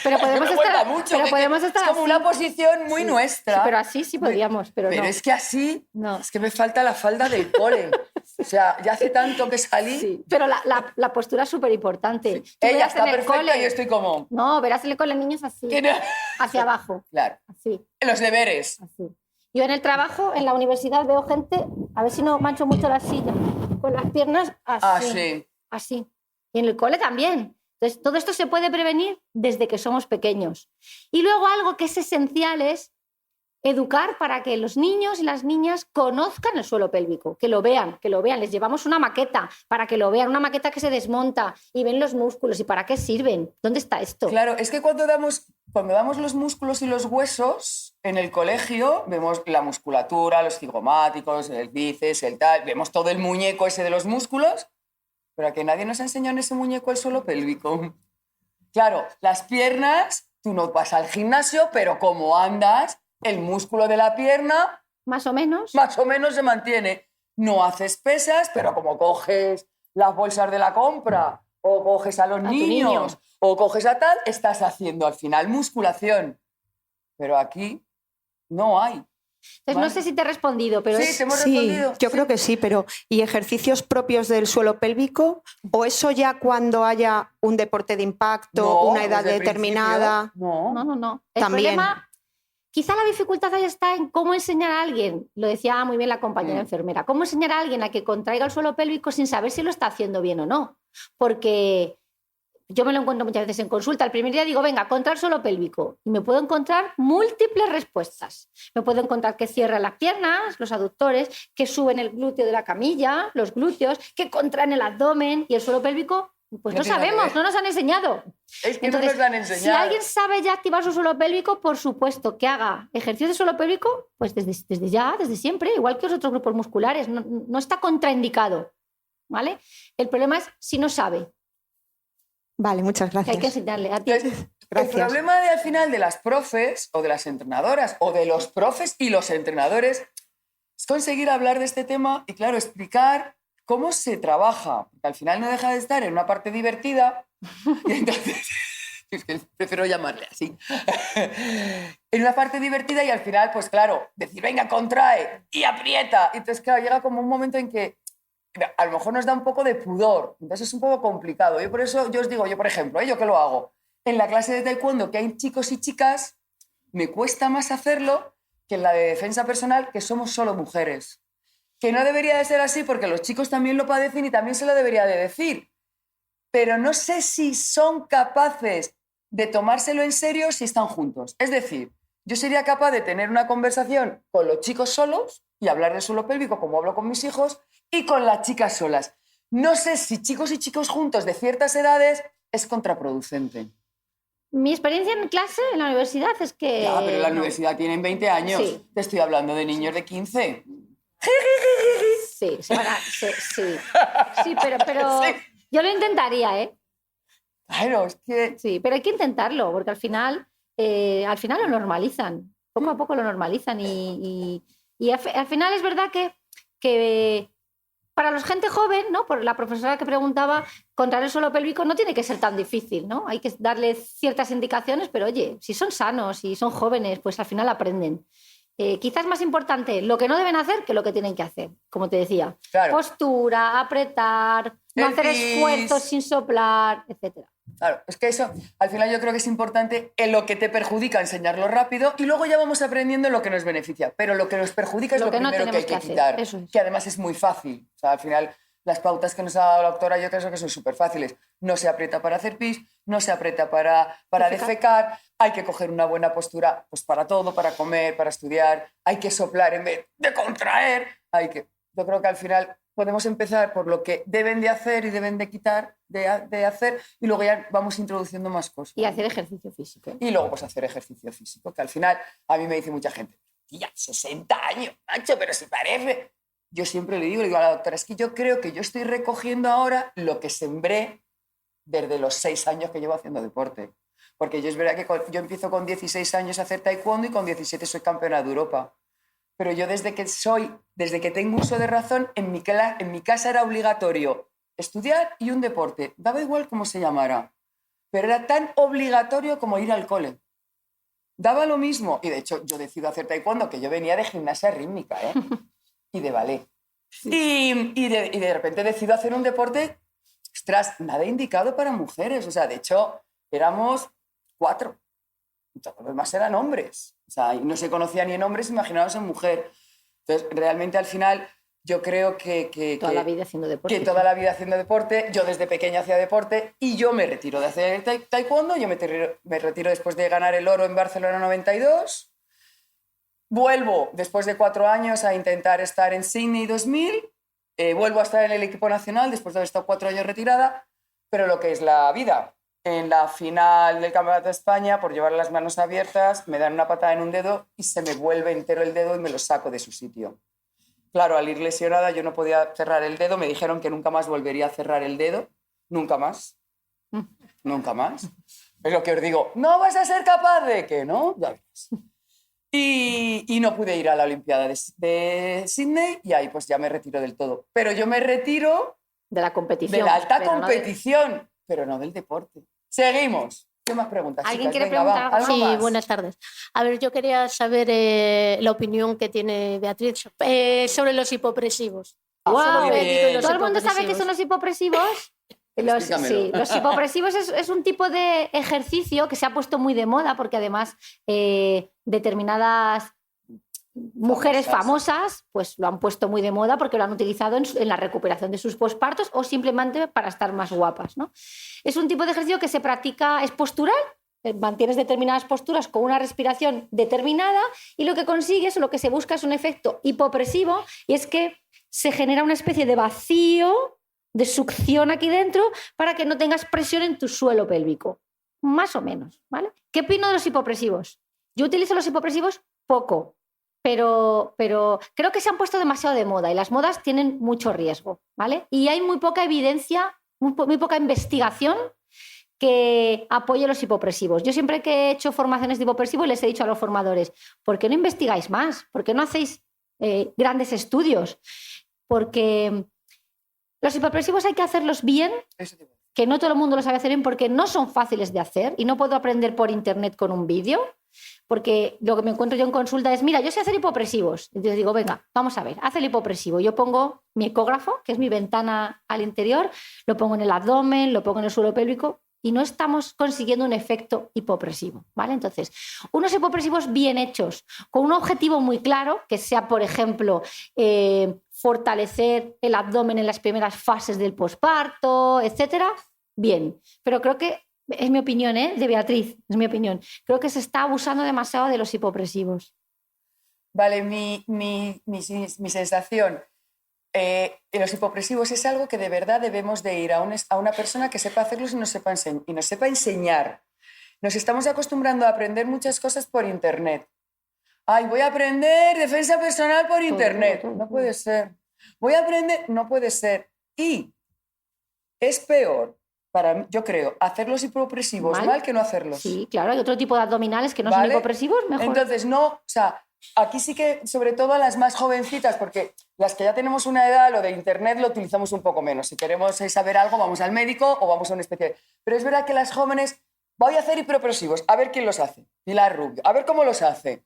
S4: pero podemos
S2: Me cuesta
S4: estar,
S2: mucho,
S4: pero
S2: que
S4: podemos estar
S2: es como
S4: así.
S2: una posición muy
S4: Sí,
S2: nuestra.
S4: sí, pero así sí podríamos, pero no.
S2: es que así,
S4: No.
S2: es que me falta la falda del cole. O sea, ya hace tanto que salí.
S4: Sí, pero la postura es súper importante.
S2: Sí. Ella está perfecta y yo estoy como...
S4: No, verás en el cole niños así,
S2: que no-
S4: hacia abajo,
S2: Claro,
S4: así,
S2: los deberes.
S4: así. Yo en el trabajo, en la universidad, veo gente, a ver si no mancho mucho la silla, con las piernas así.
S2: Ah, sí.
S4: Así. Y en el cole también. Entonces, todo esto se puede prevenir desde que somos pequeños. Y luego algo que es esencial es educar para que los niños y las niñas conozcan el suelo pélvico, que lo vean. Les llevamos una maqueta para que lo vean, una maqueta que se desmonta y ven los músculos. ¿Y para qué sirven? ¿Dónde está esto?
S2: Claro, es que cuando damos los músculos y los huesos en el colegio, vemos la musculatura, los cigomáticos, el bíceps, el tal, vemos todo el muñeco ese de los músculos, pero a que nadie nos enseñó en ese muñeco el suelo pélvico. Claro, las piernas, tú no vas al gimnasio, pero como andas, el músculo de la pierna
S4: Más o menos.
S2: se mantiene. No haces pesas, pero como coges las bolsas de la compra o coges a los
S4: tu
S2: niños,
S4: niño.
S2: o coges a tal, estás haciendo al final musculación. Pero aquí no hay.
S4: Entonces,
S2: Vale.
S4: no sé si te he respondido, pero
S2: Sí, te hemos
S6: Sí,
S2: respondido.
S6: yo
S2: Sí.
S6: creo que sí, pero ¿y ejercicios propios del suelo pélvico? ¿O eso ya cuando haya un deporte de impacto,
S2: No,
S6: una edad
S2: desde el
S6: determinada?
S2: principio, no.
S4: No. El
S6: También.
S4: problema, quizá la dificultad ahí está en cómo enseñar a alguien, lo decía muy bien la compañera enfermera, cómo enseñar a alguien a que contraiga el suelo pélvico sin saber si lo está haciendo bien o no. Porque yo me lo encuentro muchas veces en consulta. El primer día digo, venga, contraer suelo pélvico. Y me puedo encontrar múltiples respuestas. Me puedo encontrar que cierran las piernas, los aductores, que suben el glúteo de la camilla, los glúteos, que contraen el abdomen y el suelo pélvico. Pues
S2: No
S4: no
S2: tiene nada que
S4: sabemos,
S2: ver.
S4: no nos han enseñado.
S2: Es que
S4: Entonces,
S2: no nos lo han
S4: si
S2: enseñado.
S4: alguien sabe ya activar su suelo pélvico, por supuesto que haga ejercicio de suelo pélvico, pues desde ya, desde siempre, igual que los otros grupos musculares. No está contraindicado, ¿vale? El problema es si no sabe,
S6: Vale, muchas
S4: que hay que
S6: gracias.
S4: enseñarle a ti.
S2: Entonces, el
S6: Gracias.
S2: problema al final de las profes o de las entrenadoras o de los profes y los entrenadores es conseguir hablar de este tema y, claro, explicar cómo se trabaja. Porque al final no deja de estar en una parte divertida y entonces... Es que prefiero llamarle así. En una parte divertida y al final, pues claro, decir, venga, contrae y aprieta. Y entonces, claro, llega como un momento en que a lo mejor nos da un poco de pudor. Entonces es un poco complicado. Yo por eso, yo os digo, yo por ejemplo, yo que lo hago, en la clase de taekwondo que hay chicos y chicas, me cuesta más hacerlo que en la de defensa personal, que somos solo mujeres. Que no debería de ser así porque los chicos también lo padecen y también se lo debería de decir. Pero no sé si son capaces de tomárselo en serio si están juntos. Es decir, yo sería capaz de tener una conversación con los chicos solos y hablar de suelo pélvico como hablo con mis hijos y con las chicas solas. No sé si chicos y chicos juntos de ciertas edades es contraproducente.
S4: Mi experiencia en clase, en la universidad, es que...
S2: Ya, pero en la
S4: no.
S2: universidad tienen 20 años.
S4: Sí.
S2: Te estoy hablando de niños de 15.
S4: Sí, sí, pero
S2: Sí.
S4: yo lo intentaría, ¿eh?
S2: Claro, es que...
S4: Sí, pero hay que intentarlo, porque al final lo normalizan, poco a poco lo normalizan y al final es verdad que para la gente joven, ¿no? Por la profesora que preguntaba, contraer el suelo pélvico no tiene que ser tan difícil, ¿no? Hay que darle ciertas indicaciones, pero oye, si son sanos y son jóvenes, pues al final aprenden. Quizás más importante lo que no deben hacer que lo que tienen que hacer, como te decía.
S2: Claro.
S4: Postura, apretar, no
S2: El
S4: hacer
S2: pis.
S4: esfuerzos sin soplar, etcétera.
S2: Claro, es que eso, al final yo creo que es importante en lo que te perjudica enseñarlo rápido y luego ya vamos aprendiendo en lo que nos beneficia. Pero lo que nos perjudica es
S4: Lo
S2: lo
S4: que no
S2: primero que hay
S4: tenemos
S2: que
S4: que hacer,
S2: quitar,
S4: eso es.
S2: que además es muy fácil. O sea, al final las pautas que nos ha dado la doctora yo creo que son súper fáciles. No se aprieta para hacer pis, no se aprieta para defecar, hay que coger una buena postura pues para todo, para comer, para estudiar, hay que soplar en vez de contraer, Yo creo que al final podemos empezar por lo que deben de hacer y deben de quitar de hacer y luego ya vamos introduciendo más cosas.
S4: Y hacer ejercicio físico.
S2: Y luego pues hacer ejercicio físico, que al final a mí me dice mucha gente, tía, 60 años, macho, pero se parece. Yo siempre le digo a la doctora, es que yo creo que yo estoy recogiendo ahora lo que sembré desde los 6 años que llevo haciendo deporte. Porque yo es verdad que yo empiezo con 16 años a hacer taekwondo y con 17 soy campeona de Europa. Pero yo desde que tengo uso de razón, en mi casa era obligatorio estudiar y un deporte. Daba igual cómo se llamara, pero era tan obligatorio como ir al cole. Daba lo mismo. Y de hecho yo decido hacer taekwondo, que yo venía de gimnasia rítmica, ¿eh? Y de ballet. Y de repente decido hacer un deporte, ostras, nada indicado para mujeres. O sea, de hecho, éramos 4. Y todos los demás eran hombres. O sea, y no se conocía ni en hombres, imaginaos en mujer. Entonces, realmente al final yo creo que
S4: Toda la vida haciendo deporte.
S2: Que toda la vida haciendo deporte. Yo desde pequeña hacía deporte y yo me retiro de hacer taekwondo. Yo me retiro después de ganar el oro en Barcelona 92. Vuelvo después de 4 años a intentar estar en Sydney 2000. Vuelvo a estar en el equipo nacional después de haber estado 4 años retirada. Pero lo que es la vida... En la final del Campeonato de España, por llevar las manos abiertas, me dan una patada en un dedo y se me vuelve entero el dedo y me lo saco de su sitio. Claro, al ir lesionada yo no podía cerrar el dedo. Me dijeron que nunca más volvería a cerrar el dedo. Nunca más. Nunca más. Es lo que os digo. ¿No vas a ser capaz de que no? Ya verás. Y no pude ir a la Olimpiada de Sydney y ahí pues ya me retiro del todo. Pero yo me retiro
S4: de la competición.
S2: de la alta
S4: pero
S2: competición. pero no del deporte. Seguimos. ¿Qué más preguntas,
S4: ¿Alguien
S2: chicas?
S4: quiere
S2: Venga,
S4: preguntar
S2: va,
S4: algo?
S2: ¿algo
S7: Sí,
S2: más?
S7: buenas tardes. A ver, yo quería saber la opinión que tiene Beatriz sobre los hipopresivos.
S2: Muy
S7: Sobre
S2: bien.
S7: los
S4: ¿Todo el mundo sabe qué
S7: hipopresivos.
S4: son los hipopresivos?
S2: Explícamelo.
S4: Los hipopresivos es un tipo de ejercicio que se ha puesto muy de moda porque además determinadas mujeres famosas pues lo han puesto muy de moda porque lo han utilizado en la recuperación de sus pospartos o simplemente para estar más guapas, ¿no? Es un tipo de ejercicio que se practica, es postural, mantienes determinadas posturas con una respiración determinada y lo que consigues o lo que se busca es un efecto hipopresivo y es que se genera una especie de vacío, de succión aquí dentro para que no tengas presión en tu suelo pélvico. Más o menos, ¿vale? ¿Qué opino de los hipopresivos? Yo utilizo los hipopresivos poco, pero creo que se han puesto demasiado de moda y las modas tienen mucho riesgo, ¿vale? Y hay muy poca evidencia, muy poca investigación que apoye los hipopresivos. Yo siempre que he hecho formaciones de hipopresivos les he dicho a los formadores, ¿por qué no investigáis más? ¿Por qué no hacéis grandes estudios? Porque los hipopresivos hay que hacerlos bien, que no todo el mundo lo sabe hacer bien porque no son fáciles de hacer y no puedo aprender por internet con un vídeo, porque lo que me encuentro yo en consulta es, mira, yo sé hacer hipopresivos. Entonces digo, venga, vamos a ver, haz el hipopresivo. Yo pongo mi ecógrafo, que es mi ventana al interior, lo pongo en el abdomen, lo pongo en el suelo pélvico y no estamos consiguiendo un efecto hipopresivo, ¿vale? Entonces, unos hipopresivos bien hechos, con un objetivo muy claro, que sea, por ejemplo, fortalecer el abdomen en las primeras fases del posparto, etcétera, bien. Pero creo que, es mi opinión, de Beatriz, es mi opinión, creo que se está abusando demasiado de los hipopresivos.
S2: Vale, mi sensación, los hipopresivos es algo que de verdad debemos de ir a una persona que sepa hacerlos y nos sepa enseñar. Nos estamos acostumbrando a aprender muchas cosas por internet. Ay, voy a aprender defensa personal por internet. No puede ser. Voy a aprender, no puede ser. Y es peor, yo creo, hacer los hipopresivos mal que no hacerlos.
S4: Sí, claro, hay otro tipo de abdominales que no
S2: ¿Vale?
S4: son hipopresivos, mejor.
S2: Entonces, no, o sea, aquí sí que, sobre todo a las más jovencitas, porque las que ya tenemos una edad, lo de internet lo utilizamos un poco menos. Si queremos saber algo, vamos al médico o vamos a un especialista. Pero es verdad que las jóvenes, voy a hacer hipopresivos, a ver quién los hace. Pilar Rubio, a ver cómo los hace.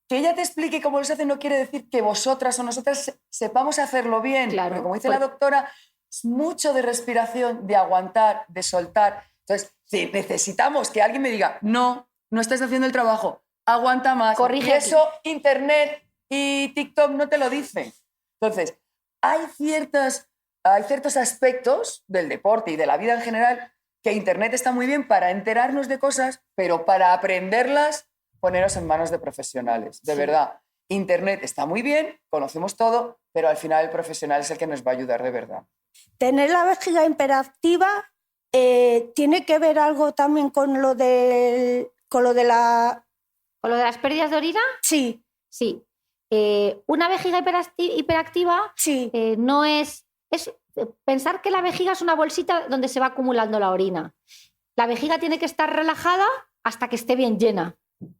S2: Que ella te explique cómo los hace no quiere decir que vosotras o nosotras sepamos hacerlo bien.
S4: Claro,
S2: porque como dice la doctora, es mucho de respiración, de aguantar, de soltar. Entonces, si necesitamos que alguien me diga, no estás haciendo el trabajo, aguanta más.
S4: Corrige
S2: y eso internet y TikTok no te lo dicen. Entonces, hay ciertos aspectos del deporte y de la vida en general que internet está muy bien para enterarnos de cosas, pero para aprenderlas, poneros en manos de profesionales. De verdad, internet está muy bien, conocemos todo, pero al final el profesional es el que nos va a ayudar de verdad.
S8: Tener la vejiga hiperactiva tiene que ver algo también con lo de la...
S4: ¿Con lo de las pérdidas de orina?
S8: Sí.
S4: Sí. Una vejiga hiperactiva
S8: Sí.
S4: no es pensar que la vejiga es una bolsita donde se va acumulando la orina. La vejiga tiene que estar relajada hasta que esté bien llena,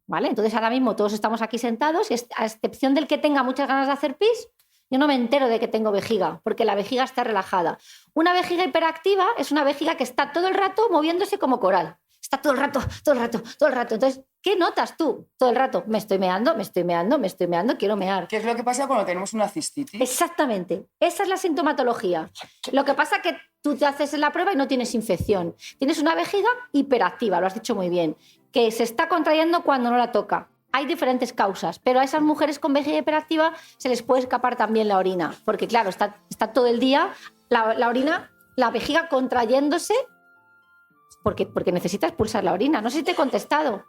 S4: ¿vale? Entonces ahora mismo todos estamos aquí sentados y a excepción del que tenga muchas ganas de hacer pis, yo no me entero de que tengo vejiga, porque la vejiga está relajada. Una vejiga hiperactiva es una vejiga que está todo el rato moviéndose como coral. Está todo el rato. Entonces, ¿qué notas tú todo el rato? Me estoy meando, quiero mear.
S2: ¿Qué es lo que pasa cuando tenemos una cistitis?
S4: Exactamente. Esa es la sintomatología. Lo que pasa es que tú te haces la prueba y no tienes infección. Tienes una vejiga hiperactiva, lo has dicho muy bien, que se está contrayendo cuando no la toca. Hay diferentes causas, pero a esas mujeres con vejiga hiperactiva se les puede escapar también la orina, porque claro, está todo el día la orina, la vejiga contrayéndose porque necesitas expulsar la orina. No sé si te he contestado.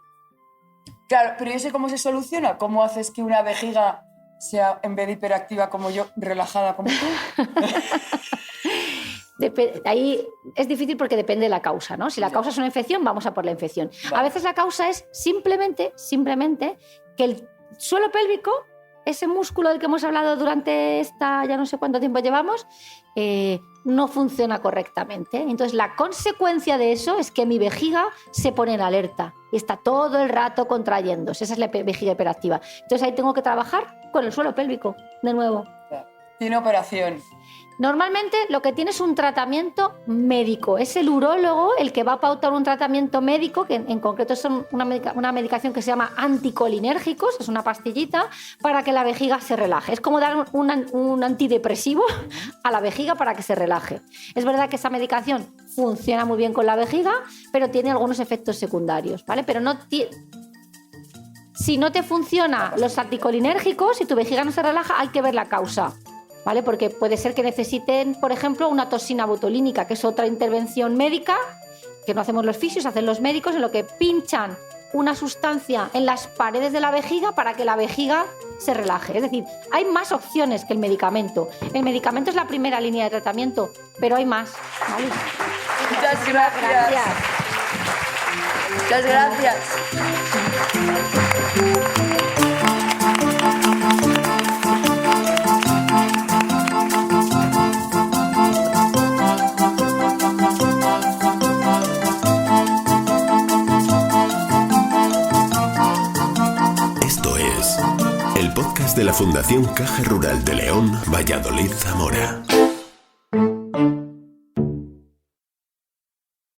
S2: Claro, pero yo sé cómo se soluciona. ¿Cómo haces que una vejiga sea, en vez de hiperactiva como yo, relajada como tú?
S4: Ahí es difícil porque depende de la causa, ¿no? Si la causa es una infección, vamos a por la infección.
S2: Vale.
S4: A veces la causa es simplemente que el suelo pélvico, ese músculo del que hemos hablado durante ya no sé cuánto tiempo llevamos, no funciona correctamente. Entonces la consecuencia de eso es que mi vejiga se pone en alerta y está todo el rato contrayéndose. Esa es la vejiga hiperactiva. Entonces ahí tengo que trabajar con el suelo pélvico, de nuevo.
S2: Tiene operación.
S4: Normalmente lo que tiene es un tratamiento médico. Es el urólogo el que va a pautar un tratamiento médico, que en concreto es una medicación que se llama anticolinérgicos, es una pastillita para que la vejiga se relaje. Es como dar un antidepresivo a la vejiga para que se relaje. Es verdad que esa medicación funciona muy bien con la vejiga, pero tiene algunos efectos secundarios, ¿vale? Pero si no te funcionan los anticolinérgicos y tu vejiga no se relaja, hay que ver la causa, ¿vale? Porque puede ser que necesiten, por ejemplo, una toxina botulínica, que es otra intervención médica que no hacemos los fisios, hacen los médicos, en lo que pinchan una sustancia en las paredes de la vejiga para que la vejiga se relaje. Es decir, hay más opciones que el medicamento. El medicamento es la primera línea de tratamiento, pero hay más, ¿vale?
S2: Muchas gracias. Muchas gracias.
S3: Esto es el podcast de la Fundación Caja Rural de León, Valladolid, Zamora.